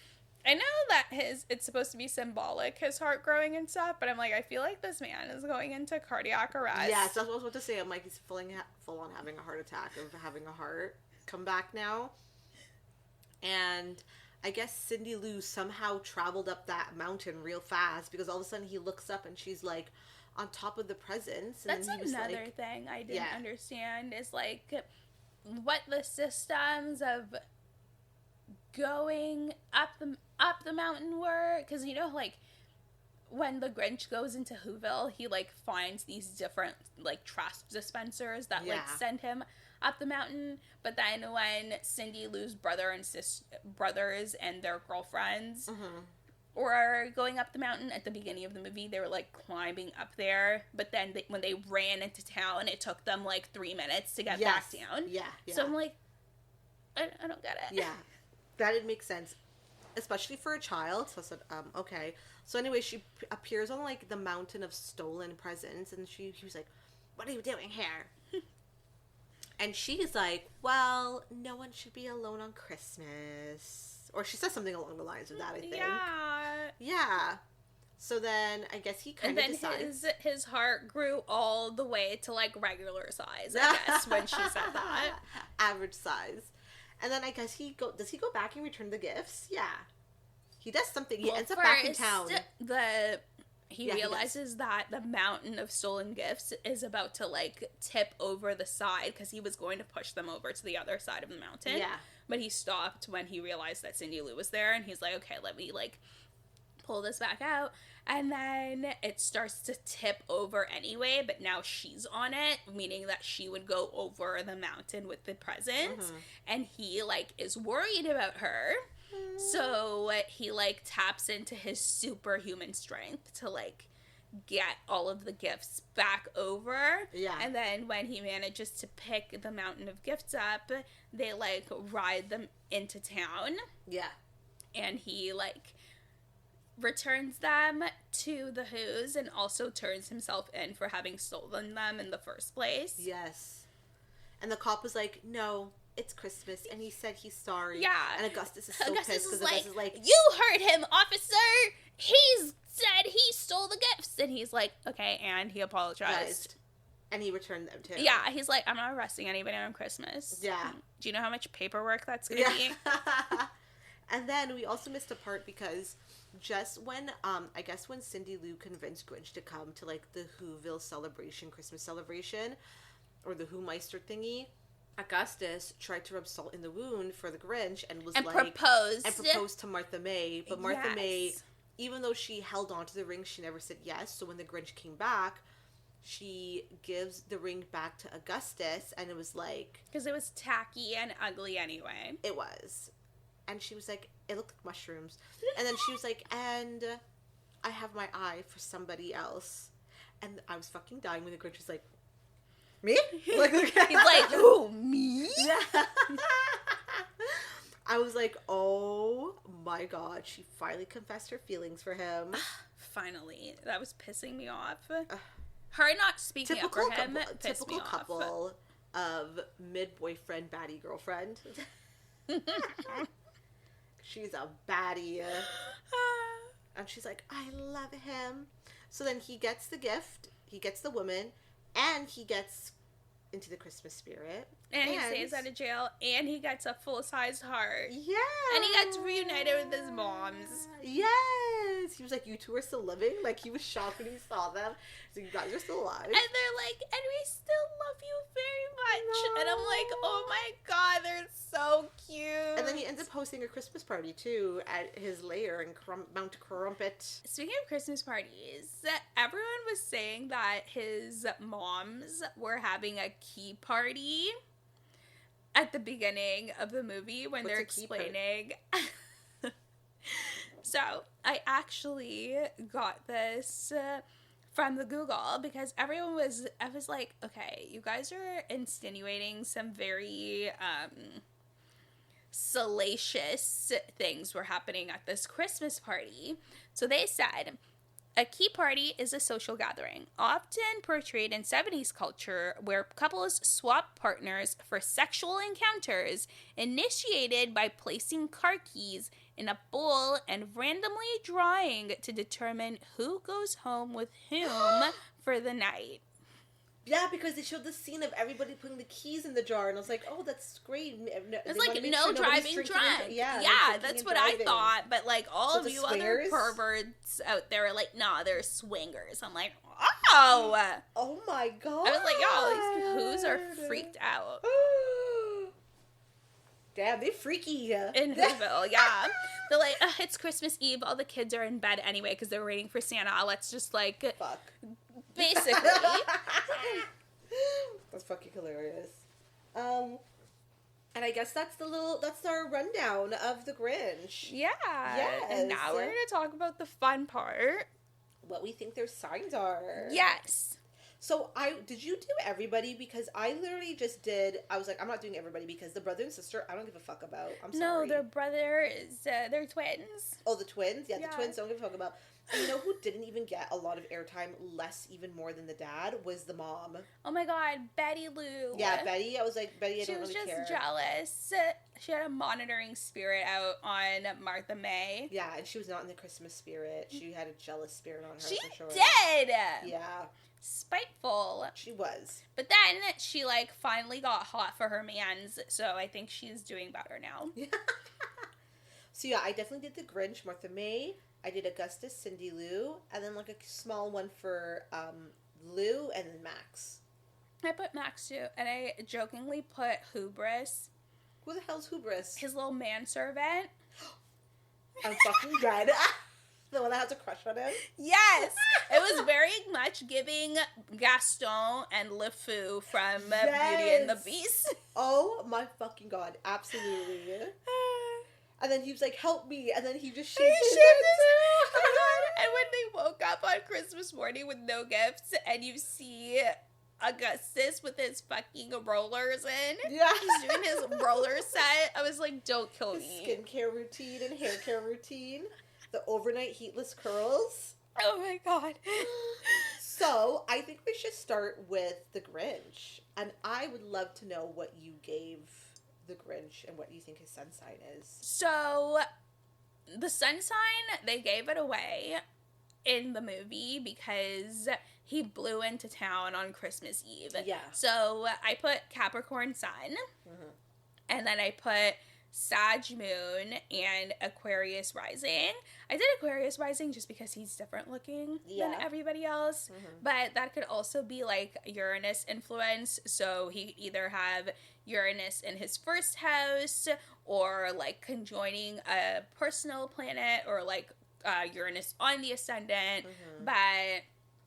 I know that it's supposed to be symbolic, his heart growing and stuff, but I'm like, I feel like this man is going into cardiac arrest. Yeah, so that's what I was about to say. I'm like, he's full on having a heart attack of having a heart come back now. And I guess Cindy Lou somehow traveled up that mountain real fast because all of a sudden he looks up and she's like on top of the presents. And That's then he was another like, thing I didn't Yeah. understand is like what the systems of going up the mountain were, because you know, like when the Grinch goes into Whoville, he like finds these different like trash dispensers that like Yeah. send him up the mountain. But then when Cindy Lou's brothers and their girlfriends were going up the mountain at the beginning of the movie, they were like climbing up there. But then when they ran into town, it took them like 3 minutes to get back down. Yeah, yeah. So I'm like, I don't get it. Yeah, that did make sense, especially for a child. So I said, okay. So anyway, she appears on like the mountain of stolen presents, and she was like, "What are you doing here?" And she's like, "Well, no one should be alone on Christmas," or she says something along the lines of that. I think. Yeah. So then I guess he kind And of then decides. his heart grew all the way to like regular size, I guess, when she said that. Average size. And then I guess does he go back and return the gifts? Yeah. He does something. He ends up back in town. He Yeah, he realizes that the mountain of stolen gifts is about to like tip over the side because he was going to push them over to the other side of the mountain. Yeah. But he stopped when he realized that Cindy Lou was there, and he's like, okay, let me like pull this back out. And then it starts to tip over anyway, but now she's on it, meaning that she would go over the mountain with the presents. And he like is worried about her. So he like taps into his superhuman strength to like get all of the gifts back over. Yeah. And then when he manages to pick the mountain of gifts up, they like ride them into town. Yeah. And he like returns them to the Who's and also turns himself in for having stolen them in the first place. Yes. And the cop was like, "No, it's Christmas," and he said he's sorry. Yeah. And Augustus is so pissed because Augustus is like, "You heard him, officer! He's said he stole the gifts!" And he's like, okay, and he apologized. and he returned them too. Yeah, he's like, I'm not arresting anybody on Christmas. Yeah. Do you know how much paperwork that's gonna be? And then we also missed a part because just when, I guess when Cindy Lou convinced Grinch to come to like the Whoville celebration, Christmas celebration, or the Whomeister thingy, Augustus tried to rub salt in the wound for the Grinch and was proposed to Martha May. But Martha May, even though she held on to the ring, she never said yes. So when the Grinch came back, she gives the ring back to Augustus, and it was like, because it was tacky and ugly anyway. It was. And she was like, it looked like mushrooms. And then she was like, and I have my eye for somebody else. And I was fucking dying when the Grinch was like, me? He's like, who, me? Yeah. I was like, oh my God. She finally confessed her feelings for him. Finally. That was pissing me off. Her not speaking up for him pissed me off. Typical couple of mid-boyfriend, baddie girlfriend. She's a baddie. And she's like, I love him. So then he gets the gift, he gets the woman, and he gets into the Christmas spirit. And he stays out of jail, and he gets a full-sized heart. Yeah. And he gets reunited with his moms. Yes. He was like, you two are still living? Like, he was shocked when he saw them. So you guys are still alive. And they're like, and we still love you very much. And I'm like, oh my God, they're so cute. And then he ends up hosting a Christmas party, too, at his lair in Mount Crumpet. Speaking of Christmas parties, everyone was saying that his moms were having a key party at the beginning of the movie when they're explaining. So I actually got this from the Google because I was like, okay, you guys are insinuating some very salacious things were happening at this Christmas party. So they said, a key party is a social gathering, often portrayed in 70s culture, where couples swap partners for sexual encounters, initiated by placing car keys in a bowl and randomly drawing to determine who goes home with whom for the night. Yeah, because they showed the scene of everybody putting the keys in the jar, and I was like, "Oh, that's great." It's like no driving drunk. Yeah, that's what I thought. But like all of you other perverts out there are like, nah, they're swingers. I'm like, oh. Oh my god. I was like, y'all, these who's are freaked out. Damn, they freaky. In Whoville, yeah. They're like, it's Christmas Eve. All the kids are in bed anyway because they're waiting for Santa. Let's just like, fuck. Basically. That's fucking hilarious. And I guess that's our rundown of the Grinch. Yeah. Yes. And now we're gonna talk about the fun part. What we think their signs are. Yes. So did you do everybody? Because I literally just did. I was like, I'm not doing everybody because the brother and sister I don't give a fuck about. I'm sorry. No, their brothers. They're twins. Oh, the twins. Yeah, the twins don't give a fuck about. And you know who didn't even get a lot of airtime, even more than the dad, was the mom. Oh my god, Betty Lou. Yeah, Betty. I was like, Betty, I don't really care. She was just jealous. She had a monitoring spirit out on Martha May. Yeah, and she was not in the Christmas spirit. She had a jealous spirit on her, for sure. Did! Yeah. Spiteful. She was. But then she, like, finally got hot for her mans, so I think she's doing better now. So yeah, I definitely did the Grinch, Martha May. I did Augustus, Cindy Lou, and then like a small one for Lou, and then Max. I put Max too, and I jokingly put Hubris. Who the hell's Hubris? His little manservant. I'm fucking dead. The one that has a crush on him? Yes! It was very much giving Gaston and Le Fou from Beauty and the Beast. Oh my fucking god, absolutely. And then he was like, help me. And then he just shaved his head. And when they woke up on Christmas morning with no gifts, and you see Augustus with his fucking rollers in. Yeah. He's doing his roller set. I was like, don't kill me. Skincare routine and hair care routine. The overnight heatless curls. Oh my god. So, I think we should start with the Grinch. And I would love to know what you gave the Grinch and what you think his sun sign is. So, the sun sign, they gave it away in the movie because he blew into town on Christmas Eve. Yeah. So, I put Capricorn sun, and then I put Sag moon and Aquarius rising. I did Aquarius rising just because he's different looking than everybody else, but that could also be like Uranus influence, so he could either have Uranus in his first house or like conjoining a personal planet or like Uranus on the ascendant, but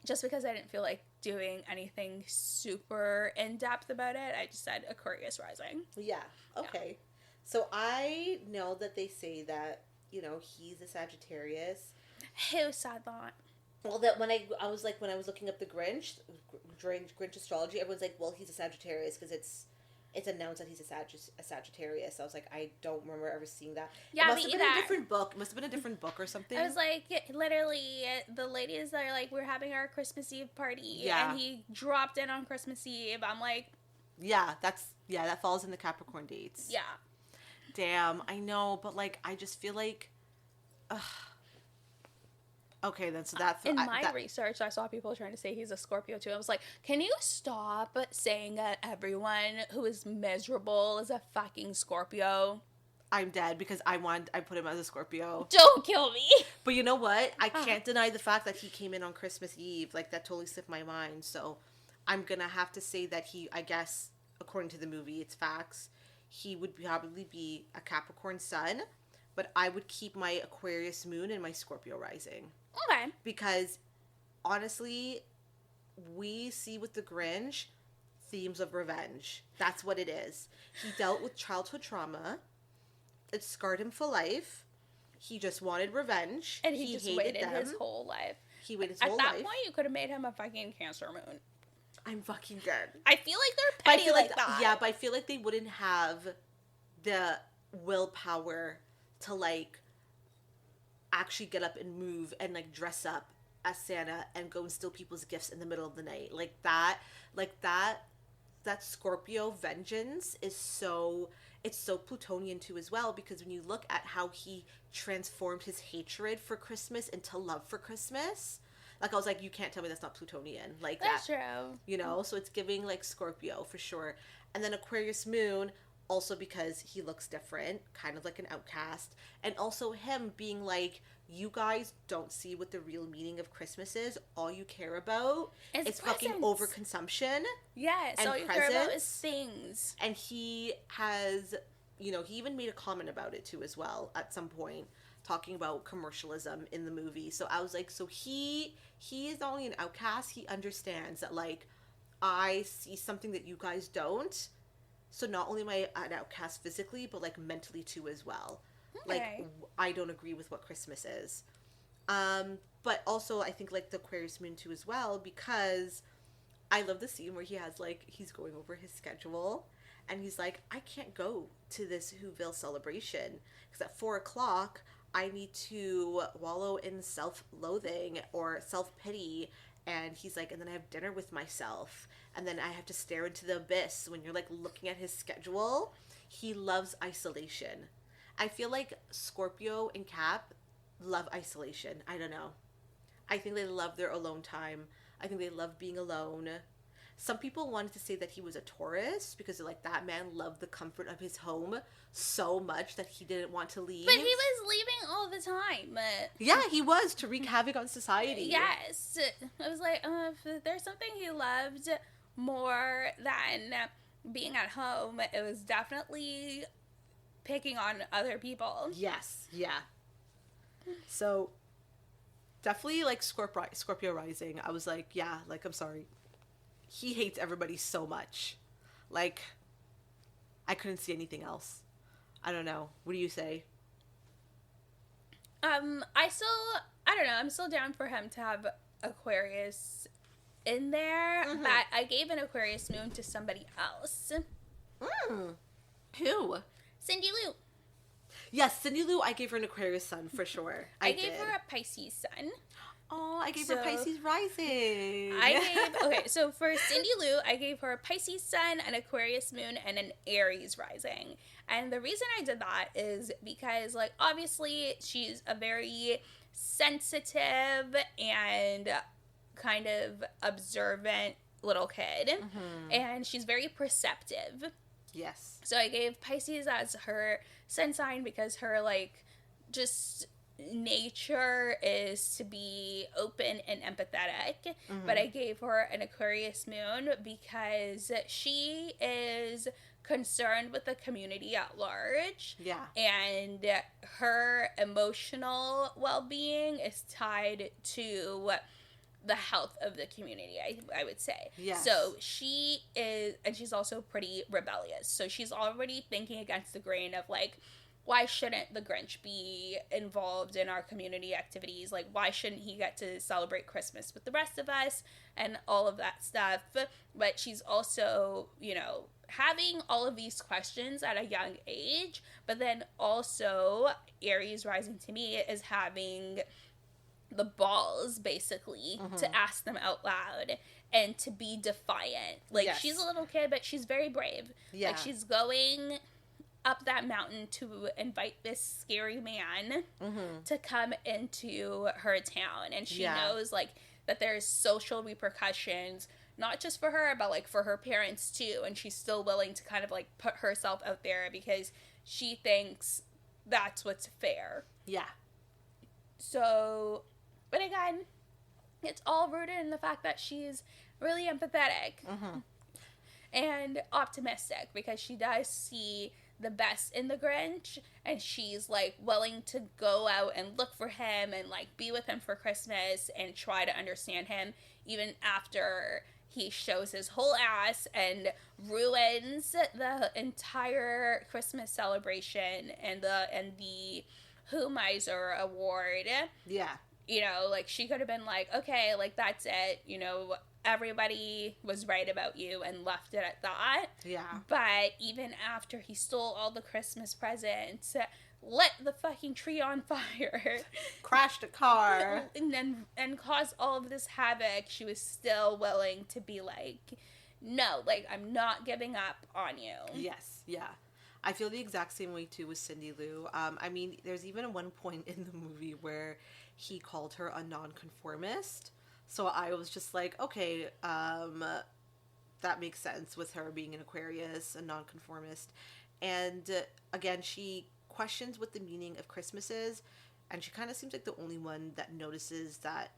just because I didn't feel like doing anything super in-depth about it, I just said Aquarius rising. Yeah, okay. Yeah. So I know that they say that, you know, he's a Sagittarius. Who said that? Well, that when I was like, when I was looking up the Grinch astrology, everyone's like, well, he's a Sagittarius because it's announced that he's a Sagittarius. I was like, I don't remember ever seeing that. Yeah, it must have been a different book. It must have been a different book or something. I was like, literally, the ladies are like, we're having our Christmas Eve party. Yeah. And he dropped in on Christmas Eve. I'm like... Yeah, that falls in the Capricorn dates. Yeah. Damn, I know, but like, I just feel like... Okay, then, so that's... In my research, I saw people trying to say he's a Scorpio, too. I was like, can you stop saying that everyone who is miserable is a fucking Scorpio? I'm dead because I put him as a Scorpio. Don't kill me! But you know what? I can't deny the fact that he came in on Christmas Eve. Like, that totally slipped my mind. So, I'm gonna have to say that I guess, according to the movie, it's facts, he would probably be a Capricorn sun, but I would keep my Aquarius moon and my Scorpio rising. Okay. Because, honestly, we see with the Grinch themes of revenge. That's what it is. He dealt with childhood trauma. It scarred him for life. He just wanted revenge. And he just waited his whole life. He waited his whole life. At that point, you could have made him a fucking Cancer moon. I'm fucking dead. I feel like they're petty like that. Yeah, but I feel like they wouldn't have the willpower to, like, actually get up and move and, like, dress up as Santa and go and steal people's gifts in the middle of the night. That Scorpio vengeance is it's so Plutonian too as well, because when you look at how he transformed his hatred for Christmas into love for Christmas, Like, I was like, you can't tell me that's not Plutonian. Like, That's that, true. you know? So it's giving, like, Scorpio, for sure. And then Aquarius moon, also because he looks different, kind of like an outcast. And also him being like, you guys don't see what the real meaning of Christmas is. All you care about It's is fucking presents. overconsumption. Yes, And all you care about is presents. things. And he has, you know, he even made a comment about it too as well at some point, talking about commercialism in the movie. So I was like, so he is not only an outcast, he understands that, like, I see something that you guys don't. So not only am I an outcast physically, but like mentally too as well. Like, Okay. I don't agree with what Christmas is. But also I think like the Aquarius moon too as well, because I love the scene where he has like, he's going over his schedule and he's like, I can't go to this Whoville celebration because at 4 o'clock I need to wallow in self-loathing or self-pity. And he's like, and then I have dinner with myself, and then I have to stare into the abyss. When you're like looking at his schedule, he loves isolation. I feel like Scorpio and Cap love isolation. I don't know. I think they love their alone time. I think they love being alone. Some people wanted to say that he was a Taurus because they're like, that man loved the comfort of his home so much that he didn't want to leave. But he was leaving all the time. Yeah, he was, to wreak havoc on society. Yes. I was like, if there's something he loved more than being at home, it was definitely picking on other people. Yes, yeah. So, definitely like Scorpio rising. I was like, yeah, like, I'm sorry. He hates everybody so much. Like, I couldn't see anything else. I don't know. What do you say? I don't know, I'm still down for him to have Aquarius in there, Mhm. but I gave an Aquarius moon to somebody else. Who? Cindy Lou. Yes, Cindy Lou, I gave her an Aquarius sun for sure. I gave her a Pisces sun. Oh, I gave her So- Pisces rising. Okay, so for Cindy Lou, I gave her a Pisces sun, an Aquarius moon, and an Aries rising. And the reason I did that is because, like, obviously she's a very sensitive and kind of observant little kid. Mhm. And she's very perceptive. Yes. So I gave Pisces as her sun sign because her, like, just nature is to be open and empathetic. But I gave her an Aquarius moon because she is concerned with the community at large, Yeah. and her emotional well-being is tied to the health of the community, I would say. Yes. So she is, and she's also pretty rebellious. So she's already thinking against the grain of, like, why shouldn't the Grinch be involved in our community activities? Like, why shouldn't he get to celebrate Christmas with the rest of us and all of that stuff? But she's also, you know, having all of these questions at a young age. But then also, Aries rising to me is having the balls, basically, to ask them out loud and to be defiant. Like, Yes. she's a little kid, but she's very brave. Yeah. Like, she's going up that mountain to invite this scary man to come into her town. And she Yeah. knows, like, that there's social repercussions, not just for her, but, like, for her parents, too. And she's still willing to kind of, like, put herself out there because she thinks that's what's fair. Yeah. So, but again, it's all rooted in the fact that she's really empathetic and optimistic because she does see the best in the Grinch, and she's, like, willing to go out and look for him and, like, be with him for Christmas and try to understand him even after he shows his whole ass and ruins the entire Christmas celebration and the Who Miser award. Yeah. You know, like, she could have been like, okay, like, that's it, you know, everybody was right about you and left it at that. Yeah. But even after he stole all the Christmas presents, lit the fucking tree on fire, Crashed a car. and caused all of this havoc, she was still willing to be like, no, like, I'm not giving up on you. Yes, yeah. I feel the exact same way too with Cindy Lou. I mean, there's even one point in the movie where he called her a nonconformist. So I was just like, okay, that makes sense with her being an Aquarius, a nonconformist. And again, she questions what the meaning of Christmas is, and she kind of seems like the only one that notices that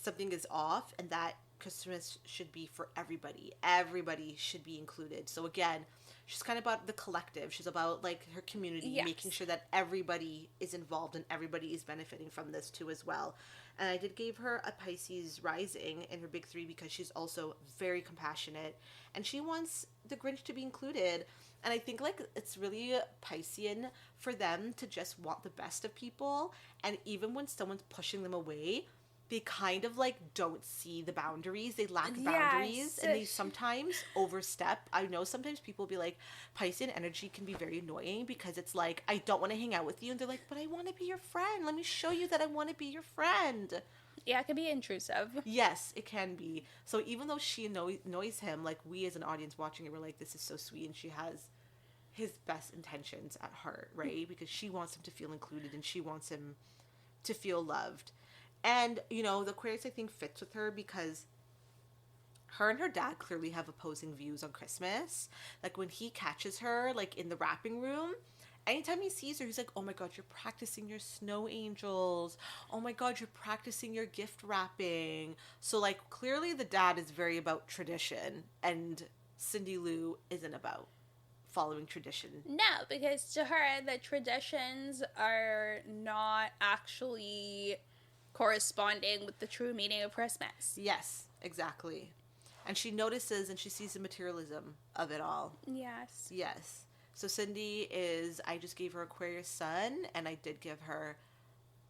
something is off and that Christmas should be for everybody. Everybody should be included. So again, she's kind of about the collective. She's about like her community, Yes. making sure that everybody is involved and everybody is benefiting from this too as well. And I did give her a Pisces rising in her big three because she's also very compassionate and she wants the Grinch to be included. And I think like it's really Piscean for them to just want the best of people. And even when someone's pushing them away, they kind of like don't see the boundaries. They lack boundaries Yes. and they sometimes overstep. I know sometimes people be like, Piscean energy can be very annoying because it's like, I don't want to hang out with you. And they're like, but I want to be your friend. Let me show you that I want to be your friend. Yeah, it can be intrusive. Yes, it can be. So even though she annoys him, like we as an audience watching it, we're like, this is so sweet. And she has his best intentions at heart, right? Because she wants him to feel included and she wants him to feel loved. And, you know, the Aquarius, I think, fits with her because her and her dad clearly have opposing views on Christmas. Like, when he catches her, like, in the wrapping room, anytime he sees her, he's like, oh my God, you're practicing your snow angels. Oh my God, you're practicing your gift wrapping. So, like, clearly the dad is very about tradition, and Cindy Lou isn't about following tradition. No, because to her, the traditions are not actually corresponding with the true meaning of Christmas. Yes, exactly. And she notices and she sees the materialism of it all. Yes. Yes. So Cindy is, I just gave her Aquarius sun and I did give her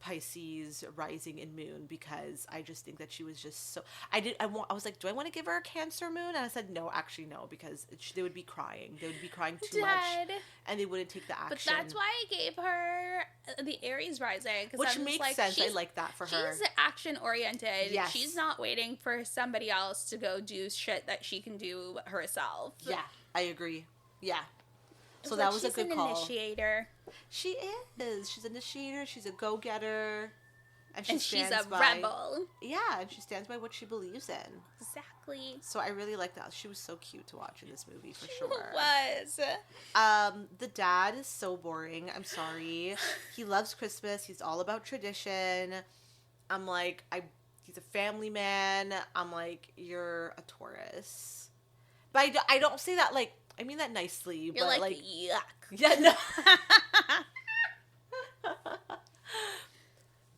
Pisces rising and moon because I just think that she was just so, I was like, do I want to give her a Cancer moon? And I said, no, actually no, because they would be crying. They would be crying too much and they wouldn't take the action. But that's why I gave her the Aries rising. Which makes like, sense. I like that for her. She's action oriented. Yes. She's not waiting for somebody else to go do shit that she can do herself. Yeah, I agree. Yeah. So It's that like was a good she's an call. initiator. She is. She's an initiator. She's a go-getter. And And she's a by, rebel. Yeah, and she stands by what she believes in. Exactly. So I really like that. She was so cute to watch in this movie, for sure. Was. The dad is so boring. I'm sorry. He loves Christmas. He's all about tradition. I'm like, he's a family man. I'm like, you're a Taurus. But I don't say that like, I mean that nicely. You're but like, yuck. yeah, no.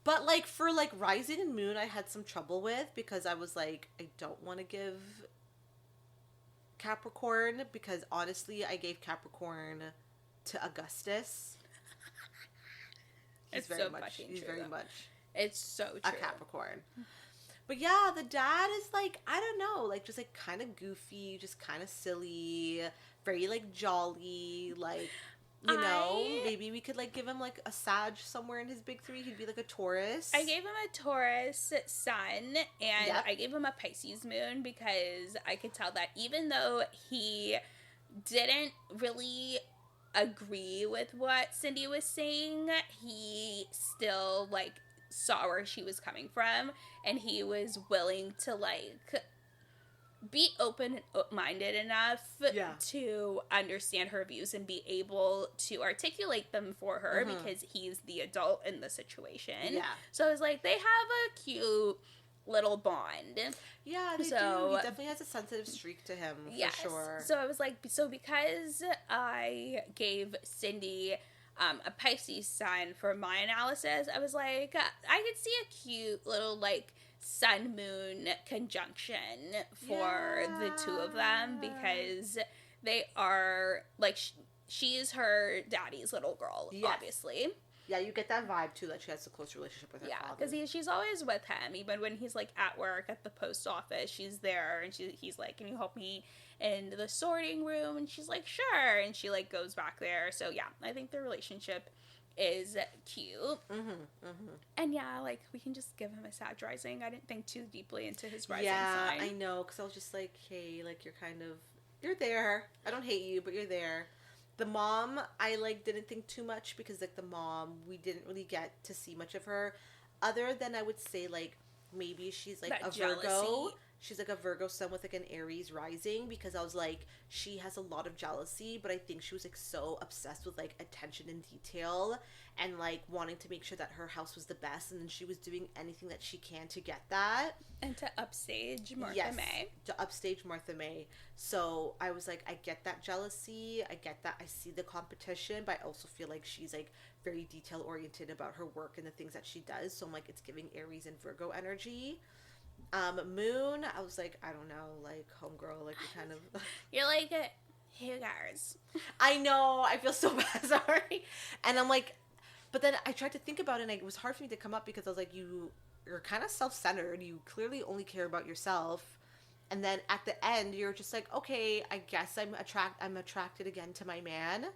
But, like, for, like, Rising and Moon, I had some trouble with because I was like, I don't want to give Capricorn because, honestly, I gave Capricorn to Augustus. It's so fucking He's true, very though. much It's so true. a Capricorn. But, yeah, the dad is, like, I don't know, like, just, like, kind of goofy, just kind of silly, very, like, jolly, like... You know, maybe we could, like, give him, like, a Sag somewhere in his big three. He'd be, like, a Taurus. I gave him a Taurus sun, and Yep. I gave him a Pisces moon because I could tell that even though he didn't really agree with what Cindy was saying, he still, like, saw where she was coming from, and he was willing to, like... be open-minded enough Yeah. to understand her views and be able to articulate them for her because he's the adult in the situation. Yeah. So I was like, they have a cute little bond. Yeah, they do. So- He definitely has a sensitive streak to him, Yes. for sure. So I was like, so because I gave Cindy a Pisces sign for my analysis, I was like, I could see a cute little, like, sun moon conjunction for the two of them because they are like she is her daddy's little girl. Yes. Obviously, Yeah, you get that vibe too that she has a close relationship with her yeah, father. because she's always with him even when he's like at work at the post office. She's there and he's like, can you help me in the sorting room? And she's like, sure, and she like goes back there. So yeah, I think their relationship is cute. And yeah, like, we can just give him a Sag rising. I didn't think too deeply into his rising sign. I know, because I was just like, hey, like, you're there. I don't hate you, but you're there. The mom, I, like, didn't think too much because, like, the mom, we didn't really get to see much of her. Other than, I would say, like, maybe she's like That a Virgo. jealousy. She's like a Virgo sun with like an Aries rising, because I was like, she has a lot of jealousy, but I think she was like so obsessed with like attention and detail and like wanting to make sure that her house was the best, and then she was doing anything that she can to get that. And to upstage Martha May. To upstage Martha May. So I was like, I get that jealousy. I get that. I see the competition, but I also feel like she's like very detail oriented about her work and the things that she does. So I'm like, it's giving Aries and Virgo energy. Moon, I was like, I don't know, like homegirl, like you kind of. You're like, who cares? I know. I feel so bad. Sorry. And I'm like, but then I tried to think about it, and it was hard for me to come up because I was like, you're kind of self-centered. You clearly only care about yourself. And then at the end, you're just like, okay, I guess I'm attracted again to my man.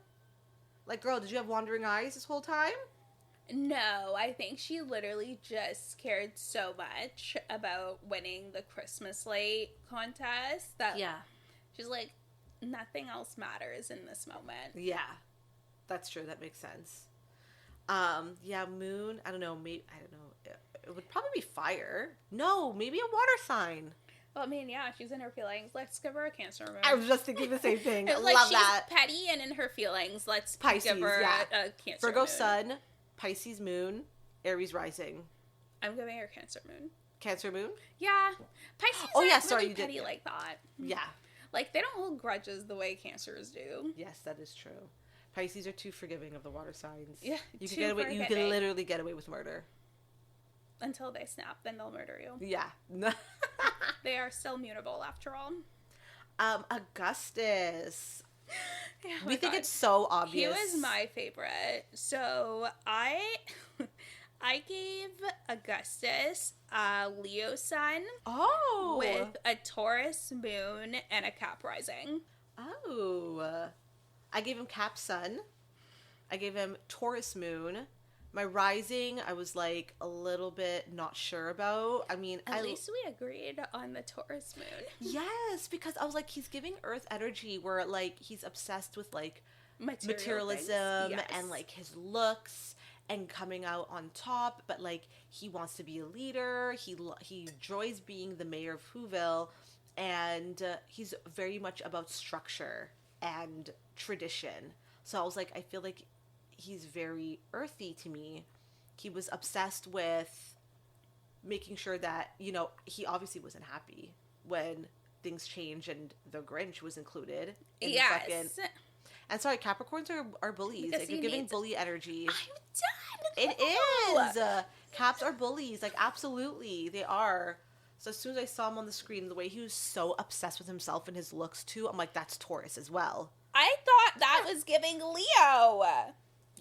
Like, girl, did you have wandering eyes this whole time? No, I think she literally just cared so much about winning the Christmas light contest that she's like, nothing else matters in this moment. Yeah, that's true. That makes sense. Yeah, Moon, I don't know. Maybe, I don't know. It would probably be fire. No, maybe a water sign. Well, I mean, yeah, she's in her feelings. Let's give her a Cancer moon. I was just thinking the same thing. I like, love she's that. petty and in her feelings. Let's Pisces, give her yeah. a Cancer Virgo moon. sun, Pisces moon, Aries rising. I'm giving her Cancer moon. Cancer moon? Yeah. Pisces Sorry, really you did. petty like that. Yeah. Like, they don't hold grudges the way Cancers do. Yes, that is true. Pisces are too forgiving of the water signs. Yeah, You can too get away. You can forgiving. literally get away with murder. Until they snap, then they'll murder you. Yeah. They are still mutable, after all. Augustus. Yeah, We think it's so he obvious. was my favorite. So I gave Augustus a Leo sun Oh. with a Taurus moon and a Cap rising. Oh. I gave him Cap sun. I gave him Taurus moon. My rising, I was like a little bit not sure about. I mean, At least we agreed on the Taurus moon. Yes, because I was like, he's giving Earth energy where like he's obsessed with like materialism Yes. and like his looks and coming out on top, but like he wants to be a leader. He enjoys being the mayor of Whoville, and he's very much about structure and tradition. So I was like, I feel like he's very earthy to me. He was obsessed with making sure that, you know, he obviously wasn't happy when things changed and the Grinch was included in Yes. the second. And sorry, Capricorns are bullies. Because Like, he you're giving needs- bully energy. I'm done. It is. Caps are bullies. Like, absolutely. They are. So as soon as I saw him on the screen, the way he was so obsessed with himself and his looks too, I'm like, that's Taurus as well. I thought that was giving Leo.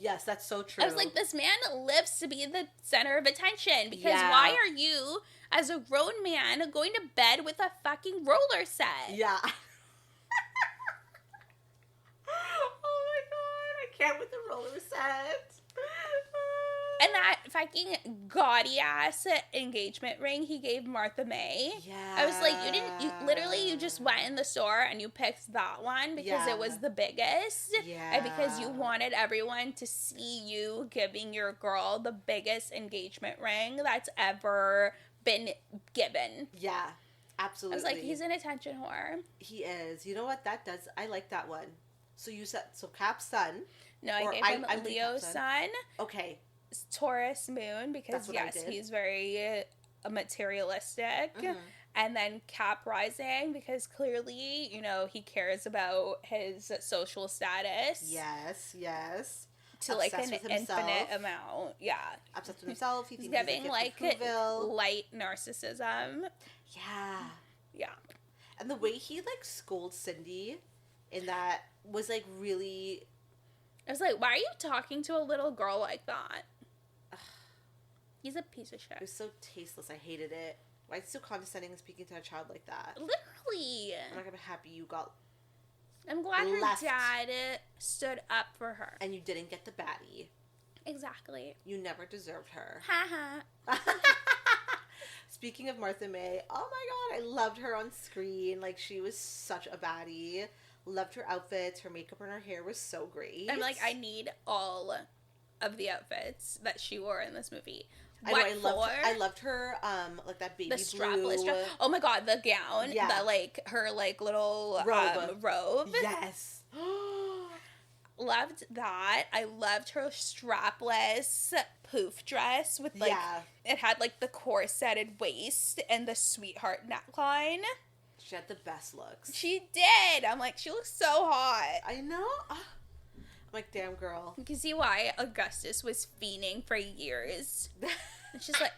Yes, that's so true. I was like, this man lives to be the center of attention. Because Yeah. why are you, as a grown man, going to bed with a fucking roller set? Yeah. Oh my god, I can't with the roller set. And that fucking gaudy ass engagement ring he gave Martha May. Yeah. I was like, you just went in the store and you picked that one because Yeah. it was the biggest. Yeah. And because you wanted everyone to see you giving your girl the biggest engagement ring that's ever been given. Yeah, absolutely. I was like, he's an attention whore. He is. You know what? That does. I like that one. So you said Cap Sun. No, I Or gave I- him I'm the Leo Cap sun. sun, Okay. Taurus moon, because That's what I yes, did. he's very materialistic. Mhm. And then Cap rising, because clearly, you know, he cares about his social status Yes. Yes. to like Obsessed an with himself. infinite amount. Yeah. Obsessed with himself. He He's thinks he's giving a like gift of Whoville. light narcissism. Yeah. Yeah. And the way he like scolds Cindy in that was like really. I was like, why are you talking to a little girl like that? He's a piece of It shit. was so tasteless. I hated it. Why is it so condescending and speaking to a child like that? Literally. I'm not gonna be happy you got I'm glad her left. dad stood up for her. and you didn't get the baddie. Exactly. You never deserved her. Haha. Speaking of Martha May, oh my god, I loved her on screen. Like, she was such a baddie. Loved her outfits. Her makeup and her hair was so great. I'm like, I need all of the outfits that she wore in this movie. I know, What I loved for? I loved her, like that baby The strapless blue dress. Oh my god, the gown. Yeah. The like her like little robe. robe. Yes. Loved that. I loved her strapless poof dress with like Yeah. it had like the corseted waist and the sweetheart neckline. She had the best looks. She did. I'm like, she looks so hot. I know. I'm like, damn girl. You can see why Augustus was fiending for years. And she's like,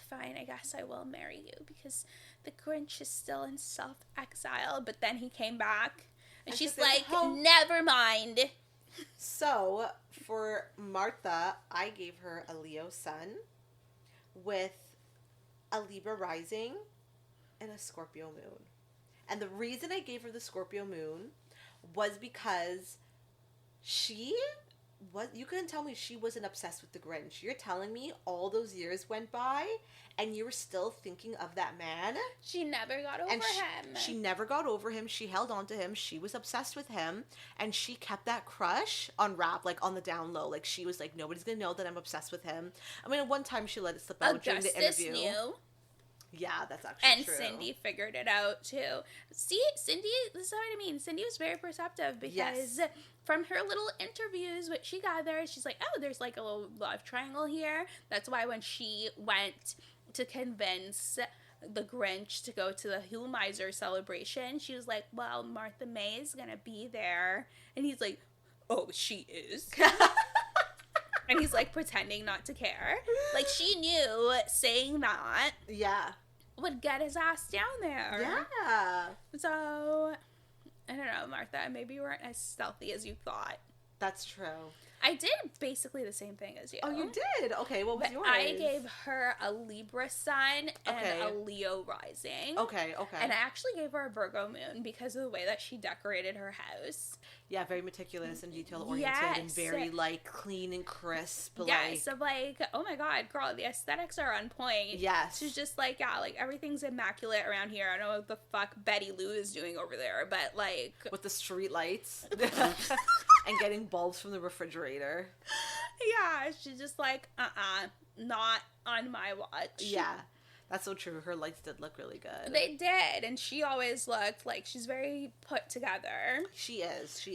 fine, I guess I will marry you because the Grinch is still in self-exile. But then he came back. And she's like, never mind. So, for Martha, I gave her a Leo sun with a Libra rising and a Scorpio moon. And the reason I gave her the Scorpio moon was because you couldn't tell me she wasn't obsessed with the Grinch. You're telling me all those years went by and you were still thinking of that man? She never got over him. She never got over him. She held on to him. She was obsessed with him. And she kept that crush on rap, like on the down low. Like she was like, nobody's going to know that I'm obsessed with him. I mean, at one time she let it slip out during the interview. Knew. Yeah, that's actually true. And Cindy figured it out too. See, Cindy, this is what I mean. Cindy was very perceptive because from her little interviews, what she gathered, she's like, oh, there's like a little love triangle here. That's why when she went to convince the Grinch to go to the Hulmeiser celebration, she was like, well, Martha May is going to be there. And he's like, oh, she is? And he's like pretending not to care. Like she knew saying that would get his ass down there. Yeah. So, I don't know, Martha, maybe you weren't as stealthy as you thought. That's true. I did basically the same thing as you. Oh, you did? Okay, what was yours? I gave her a Libra sun and a Leo rising. Okay. And I actually gave her a Virgo moon because of the way that she decorated her house. Yeah, very meticulous and detail-oriented and very, like, clean and crisp. Yes, of like, oh my god, girl, the aesthetics are on point. Yes. She's just like, yeah, like, everything's immaculate around here. I don't know what the fuck Betty Lou is doing over there, but, like... With the street lights. And getting bulbs from the refrigerator. Yeah, she's just like, not on my watch. Yeah, that's so true. Her lights did look really good. They did, and she always looked like she's very put together. She is.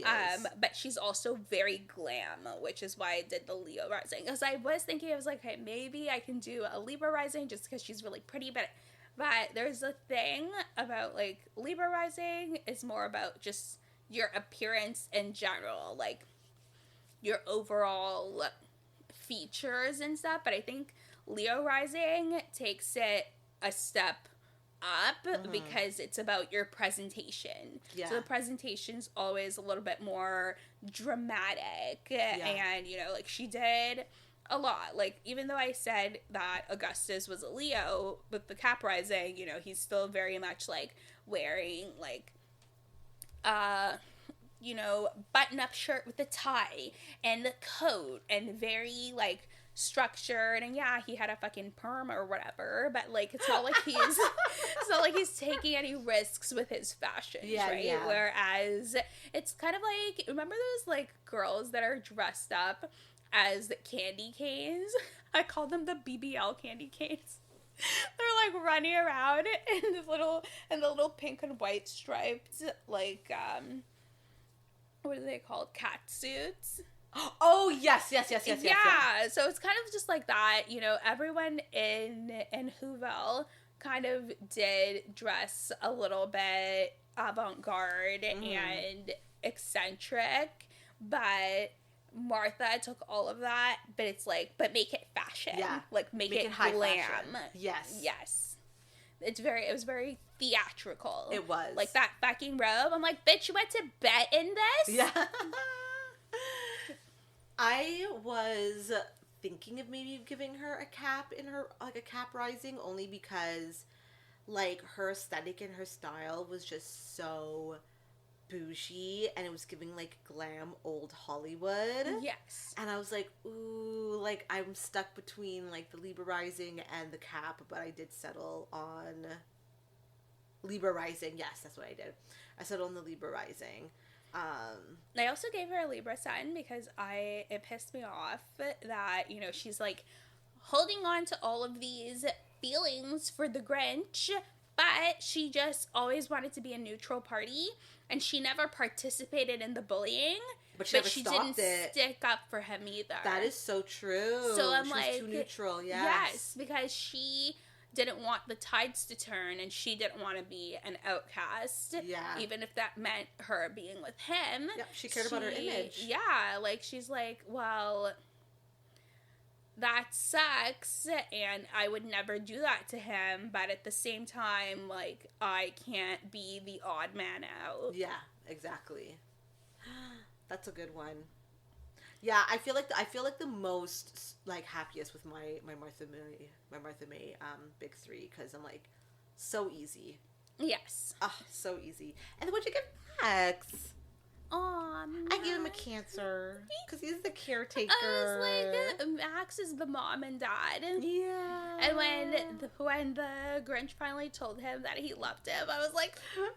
But she's also very glam, which is why I did the Leo rising. Because I was thinking, I was like, hey, maybe I can do a Libra rising just because she's really pretty, but there's a thing about, like, Libra rising is more about just your appearance in general, like your overall features and stuff, but I think Leo rising takes it a step up because it's about your presentation. So the presentation's always a little bit more dramatic and, you know, like she did a lot. Like, even though I said that Augustus was a Leo with the Cap rising, you know, he's still very much like wearing like you know, button-up shirt with a tie and the coat and very, like, structured, and yeah, he had a fucking perm or whatever, but, like, it's not like he's taking any risks with his fashion, right? Yeah. Whereas it's kind of like, remember those, like, girls that are dressed up as candy canes? I call them the BBL candy canes. They're like running around in the little pink and white striped, like, what are they called? Cat suits. Oh, yes. Yeah, so it's kind of just like that, you know, everyone in Whoville kind of did dress a little bit avant-garde and eccentric, but Martha took all of that, but it's like, but make it fashion. Yeah. Like, make it high glam. Fashion. Yes. It was very theatrical. It was. Like, that fucking robe. I'm like, bitch, you went to bed in this? Yeah. I was thinking of maybe giving her a cap in her, like, a cap rising, only because, like, her aesthetic and her style was just so bougie, and it was giving, like, glam old Hollywood. Yes. And I was like, ooh, like, I'm stuck between, like, the Libra rising and the cap, but I did settle on Libra rising. Yes, that's what I did. I settled on the Libra rising. I also gave her a Libra sun because it pissed me off that, you know, she's like holding on to all of these feelings for the Grinch, but she just always wanted to be a neutral party, and she never participated in the bullying. But she didn't it. stick up for him either. That is so true. So I'm she like, was too neutral. Yes. Yes, because she didn't want the tides to turn, and she didn't want to be an outcast. Yeah. Even if that meant her being with him. Yep, she cared about her image. Yeah, like, she's like, well, that sucks, and I would never do that to him, but at the same time, like, I can't be the odd man out. Yeah, exactly. That's a good one. Yeah, I feel like the most like happiest with my Martha May big three, because I'm like, so easy. Yes. So easy. And then what'd you give Max? Aw, I gave him a Cancer because he's the caretaker. I was like, Max is the mom and dad. Yeah. And when the Grinch finally told him that he loved him, I was like, that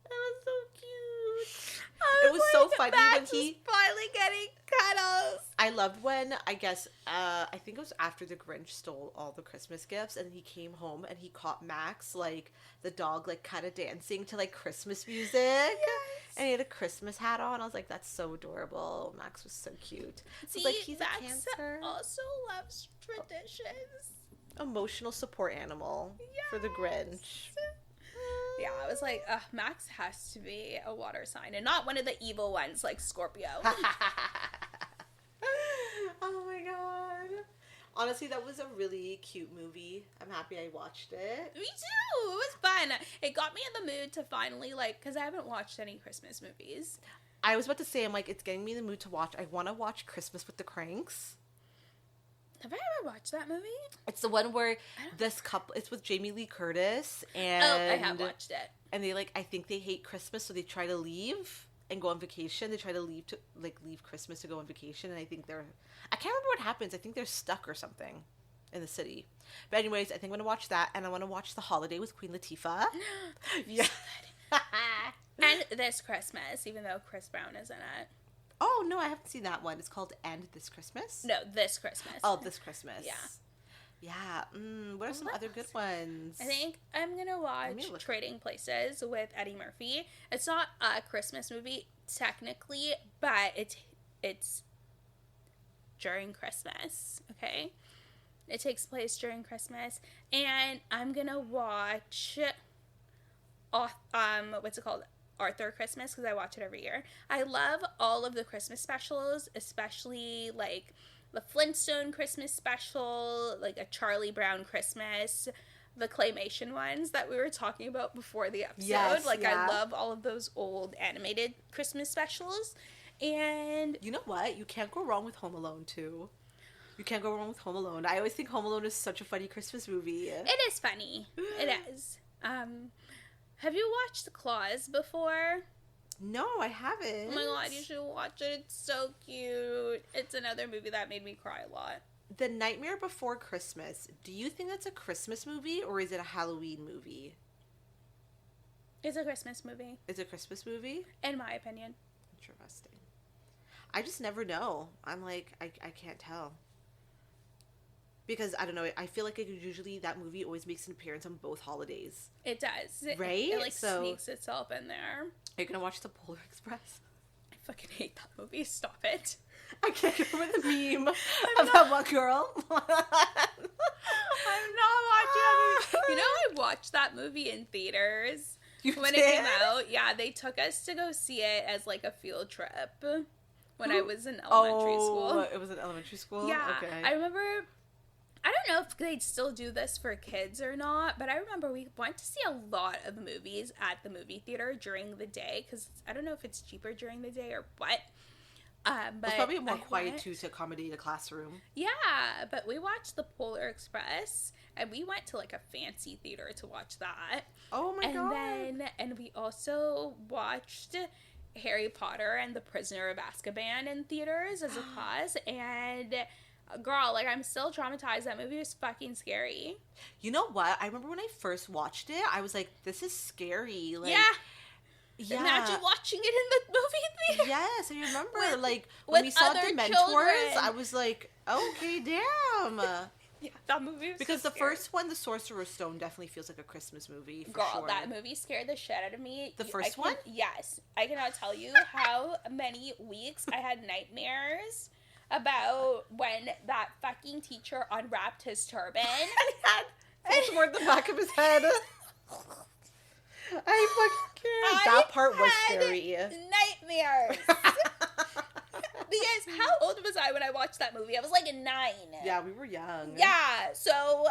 was so cute. It was so funny Max when he was finally getting cuddles. I loved when, I guess, I think it was after the Grinch stole all the Christmas gifts, and he came home and he caught Max, like, the dog, like, kind of dancing to, like, Christmas music. Yes. And he had a Christmas hat on. I was like, that's so adorable. Max was so cute. See, like, he's Max a Cancer. also loves traditions. Emotional support animal for the Grinch. Yeah, I was like, Max has to be a water sign, and not one of the evil ones like Scorpio. Oh my god. Honestly, that was a really cute movie. I'm happy I watched it. Me too. It was fun. It got me in the mood to finally, like, because I haven't watched any Christmas movies. I was about to say, I'm like, it's getting me in the mood to watch. I want to watch Christmas with the Cranks. Have I ever watched that movie? It's the one where this couple, it's with Jamie Lee Curtis, and I have watched it. And they, like, I think they hate Christmas, so they try to leave and go on vacation. They try to leave Christmas to go on vacation, and I think I can't remember what happens. I think they're stuck or something in the city. But anyways, I think I'm going to watch that, and I want to watch The Holiday with Queen Latifah. Yeah. And This Christmas, even though Chris Brown is in it. Oh, no, I haven't seen that one. It's called And This Christmas? No, This Christmas. Oh, This Christmas. Yeah. Yeah. What are some other good ones? I think I'm going to watch Trading Places with Eddie Murphy. It's not a Christmas movie, technically, but it's during Christmas, okay? It takes place during Christmas. And I'm going to watch, what's it called? Arthur Christmas, because I watch it every year. I love all of the Christmas specials, especially like the Flintstone Christmas special, like a Charlie Brown Christmas, the claymation ones that we were talking about before the episode. Yes, I love all of those old animated Christmas specials. And you know what? You can't go wrong with Home Alone too. You can't go wrong with Home Alone. I always think Home Alone is such a funny Christmas movie. It is funny. It is. Have you watched Claws before? No, I haven't. Oh my god, you should watch it. It's so cute. It's another movie that made me cry a lot. The Nightmare Before Christmas. Do you think that's a Christmas movie or is it a Halloween movie? It's a Christmas movie. It's a Christmas movie? In my opinion. Interesting. I just never know. I'm like, I can't tell. Because, I don't know, I feel like usually that movie always makes an appearance on both holidays. It does. Right? It sneaks itself in there. Are you going to watch The Polar Express? I fucking hate that movie. Stop it. I can't remember the meme of that one girl. I'm not watching that movie. You know, I watched that movie in theaters when it came out. Yeah, they took us to go see it as like a field trip when I was in elementary school. It was in elementary school? Yeah. Okay. I remember... I don't know if they'd still do this for kids or not, but I remember we went to see a lot of movies at the movie theater during the day, because I don't know if it's cheaper during the day or what. But it's probably more quiet too to accommodate a classroom. Yeah, but we watched The Polar Express, and we went to like a fancy theater to watch that. Oh my god! And we also watched Harry Potter and the Prisoner of Azkaban in theaters as a class, and... Girl, like, I'm still traumatized. That movie was fucking scary. You know what? I remember when I first watched it, I was like, this is scary. Like, yeah. Imagine watching it in the movie theater. Yes, I remember. When we saw Dementors, children. I was like, okay, damn. Yeah, that movie was Because so the scary. first one, The Sorcerer's Stone, definitely feels like a Christmas movie, for Girl, sure. that movie scared the shit out of me. The first one? Yes. I cannot tell you how many weeks I had nightmares about when that fucking teacher unwrapped his turban. And he had toward the back of his head. I fucking can't. That part was had scary. Nightmares. Because how old was I when I watched that movie? I was like 9. Yeah, we were young. Yeah, so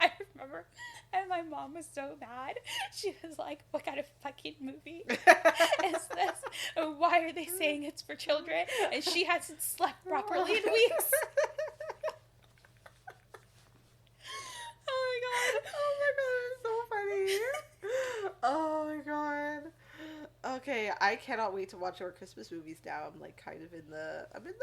I remember, and my mom was so mad. She was like, "What kind of fucking movie is this? And why are they saying it's for children?" And she hasn't slept properly in weeks. Oh my god! Oh my god, it's so funny. Oh my god. Okay, I cannot wait to watch our Christmas movies now. I'm like kind of in the mood.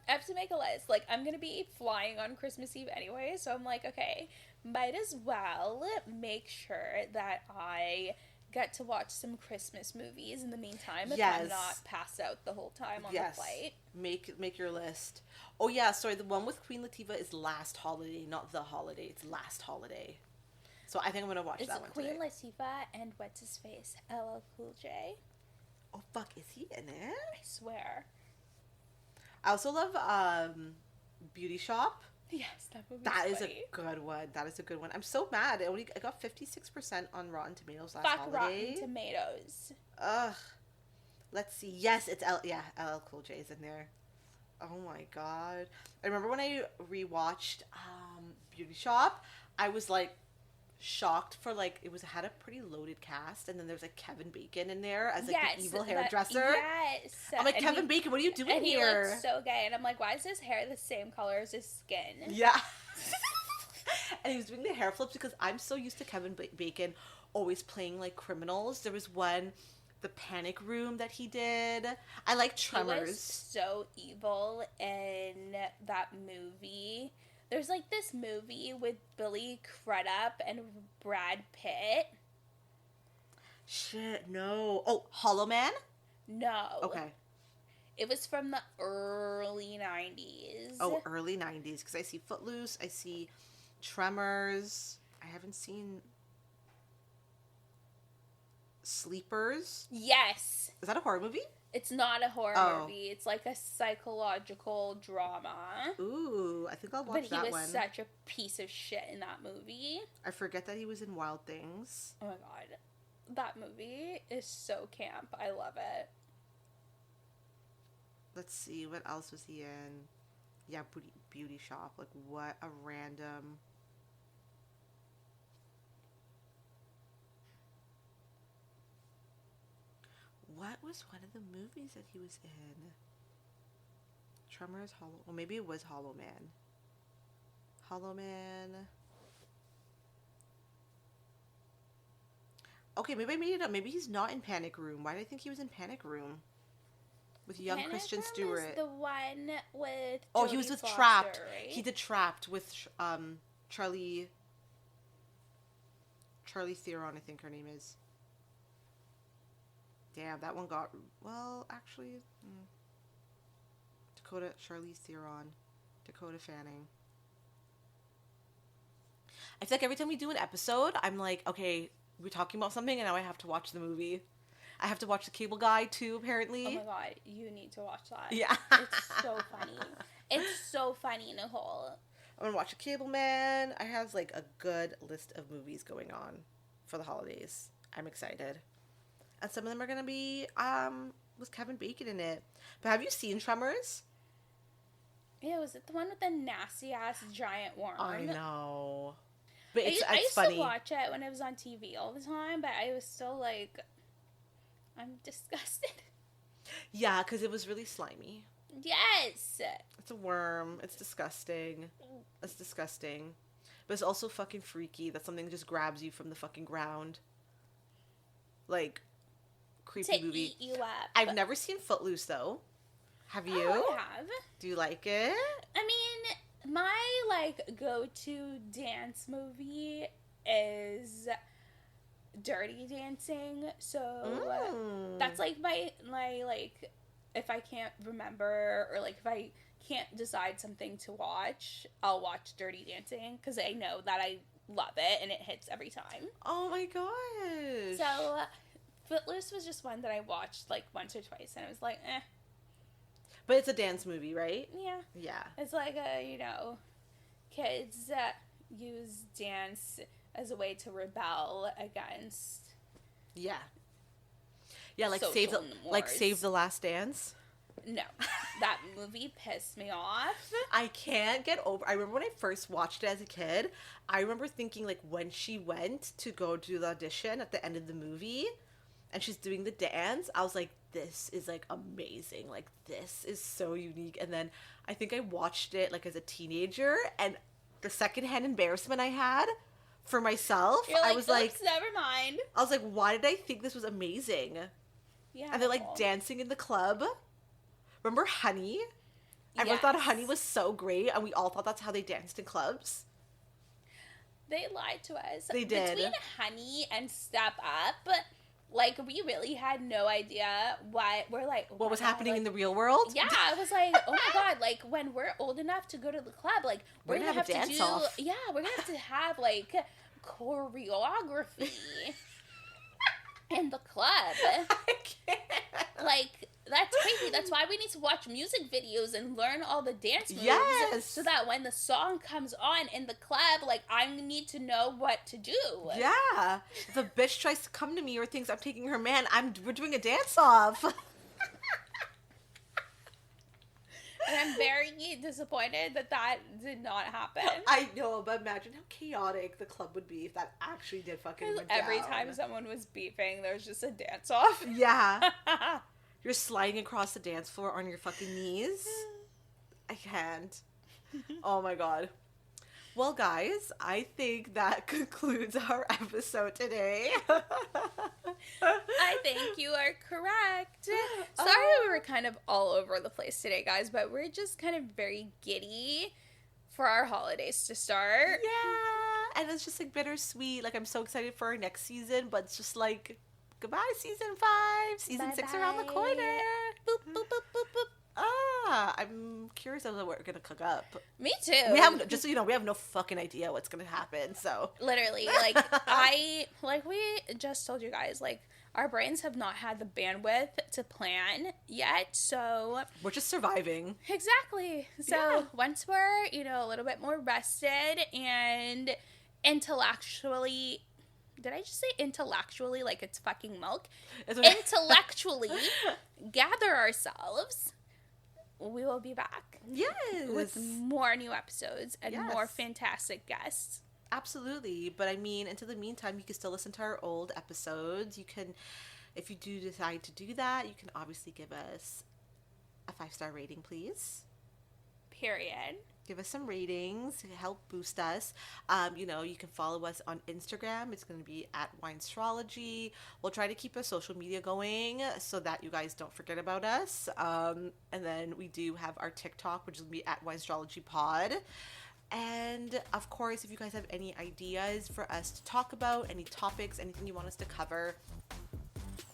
I have to make a list. Like, I'm gonna be flying on Christmas Eve anyway, so I'm like, okay, might as well make sure that I get to watch some Christmas movies in the meantime if I'm Yes. not passed out the whole time on Yes. the flight. Make your list. Oh yeah, sorry, the one with Queen Latifah is Last Holiday, not The Holiday. It's Last Holiday. So I think I'm gonna watch Is that it one Queen today. Latifah and what's his face? LL Cool J? Oh fuck, is he in it? I swear. I also love Beauty Shop. Yes, that movie. That is funny. a good one. That is a good one. I'm so mad. I got 56% on Rotten Tomatoes last Fuck holiday. Rotten Tomatoes. Ugh. Let's see. Yes, it's LL Cool J is in there. Oh my god. I remember when I rewatched Beauty Shop, I was like shocked for like it had a pretty loaded cast, and then there's like Kevin Bacon in there as like the evil hairdresser. Yes. I'm like, And Kevin Bacon, what are you doing and here? he looks so gay, and I'm like, why is his hair the same color as his skin? Yeah. And he was doing the hair flips because I'm so used to Kevin Bacon always playing like criminals. There was one, The Panic Room, that he did. I like Tremors. He was so evil in that movie. There's like this movie with Billy Crudup and Brad Pitt. Shit, no. Oh, Hollow Man? No. Okay. It was from the early 90s. Oh, early 90s. Because I see Footloose. I see Tremors. I haven't seen Sleepers. Yes. Is that a horror movie? It's not a horror Oh. movie. It's like a psychological drama. Ooh, I think I'll watch But that he was one. such a piece of shit in that movie. I forget that he was in Wild Things. Oh my god. That movie is so camp. I love it. Let's see, what else was he in? Yeah, Beauty Shop. Like, what a random... What was one of the movies that he was in? Tremors, Hollow... Well, maybe it was Hollow Man. Hollow Man... Okay, maybe I made it up. Maybe he's not in Panic Room. Why did I think he was in Panic Room? With young Panic Christian Room Stewart. is the one with Oh, he Jodie was with Foster, Trapped. right? He did Trapped with Charlie Theron, I think her name is. Damn, that one got... Well, actually... Charlize Theron. Dakota Fanning. I feel like every time we do an episode, I'm like, okay, we're talking about something and now I have to watch the movie. I have to watch The Cable Guy too, apparently. Oh my god, you need to watch that. Yeah. It's so funny. It's so funny, Nicole. I'm gonna watch The Cable Man. I have like a good list of movies going on for the holidays. I'm excited. And some of them are gonna be with Kevin Bacon in it. But have you seen Tremors? Yeah, was it the one with the nasty ass giant worm? I know. But I it's used funny. to watch it when it was on TV all the time, but I was still like, I'm disgusted. Yeah, because it was really slimy. Yes. It's a worm. It's disgusting. It's disgusting. But it's also fucking freaky that something just grabs you from the fucking ground. Like, creepy To movie. eat you up. I've never seen Footloose, though. Have you? Oh, I have. Do you like it? I mean, my like go-to dance movie is Dirty Dancing. So that's like my like if I can't remember or like if I can't decide something to watch, I'll watch Dirty Dancing because I know that I love it and it hits every time. Oh my gosh. So, Footloose was just one that I watched like once or twice and I was like, eh. But it's a dance movie, right? Yeah. Yeah. It's like kids that use dance as a way to rebel against. Yeah. Yeah, like social Save the Last Dance. No, that movie pissed me off. I can't get over. I remember when I first watched it as a kid. I remember thinking like when she went to go do the audition at the end of the movie, and she's doing the dance. I was like, this is like amazing. Like this is so unique. And then I think I watched it like as a teenager, and the secondhand embarrassment I had for myself, You're like, I was like, never mind. I was like, why did I think this was amazing? Yeah. And they're like dancing in the club. Remember Honey? Everyone Yes. thought Honey was so great, and we all thought that's how they danced in clubs. They lied to us. They did. Between Honey and Step Up, like, we really had no idea what Was happening in the real world? Yeah, I was like, oh my god, like, when we're old enough to go to the club, like, we're gonna have a dance to do, off. yeah, we're gonna have to have, like, choreography in the club. I can't. Like, that's crazy. That's why we need to watch music videos and learn all the dance moves. Yes. So that when the song comes on in the club, like, I need to know what to do. Yeah. If a bitch tries to come to me or thinks I'm taking her man, we're doing a dance off. And I'm very disappointed that did not happen. I know, but imagine how chaotic the club would be if that actually did fucking went Every down. time someone was beeping, there was just a dance off. Yeah. You're sliding across the dance floor on your fucking knees. I can't. Oh my god. Well, guys, I think that concludes our episode today. I think you are correct. Sorry we were kind of all over the place today, guys, but we're just kind of very giddy for our holidays to start. Yeah, and it's just like bittersweet. Like I'm so excited for our next season, but it's just like goodbye season 5, season 6 around the corner. Boop, boop, boop, boop, boop. I'm curious of what we're gonna cook up. Me too. We have just so you know, we have no fucking idea what's gonna happen. So literally, like we just told you guys, like our brains have not had the bandwidth to plan yet, so we're just surviving. Exactly. So Yeah. once we're a little bit more rested and intellectually. Did I just say intellectually like it's fucking milk? Intellectually gather ourselves, we will be back. Yes. With more new episodes and Yes. more fantastic guests. Absolutely. But I mean, until the meantime, you can still listen to our old episodes. You can, if you do decide to do that, you can obviously give us a 5-star rating, please. Period. Give us some ratings to help boost us. You can follow us on Instagram. It's going to be at Winestrology. We'll try to keep our social media going so that you guys don't forget about us. And then we do have our TikTok, which will be at Winestrology Pod. And of course, if you guys have any ideas for us to talk about, any topics, anything you want us to cover,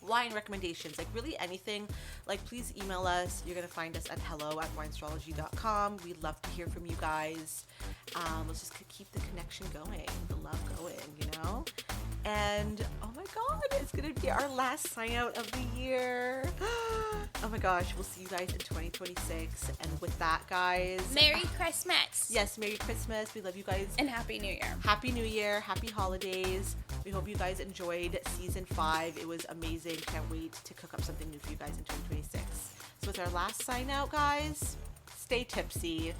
wine recommendations, like really anything, like please email us. You're gonna find us at hello@winestrology.com. We'd love to hear from you guys. Let's just keep the connection going, the love going, and oh my god, it's gonna be our last sign out of the year. Oh my gosh, we'll see you guys in 2026, and with that, guys, Merry Christmas. yes, Merry Christmas. We love you guys. And Happy New Year. Happy New Year. Happy holidays. We hope you guys enjoyed season 5. It was amazing. Can't wait to cook up something new for you guys in 2026. So it's our last sign out, guys. Stay tipsy.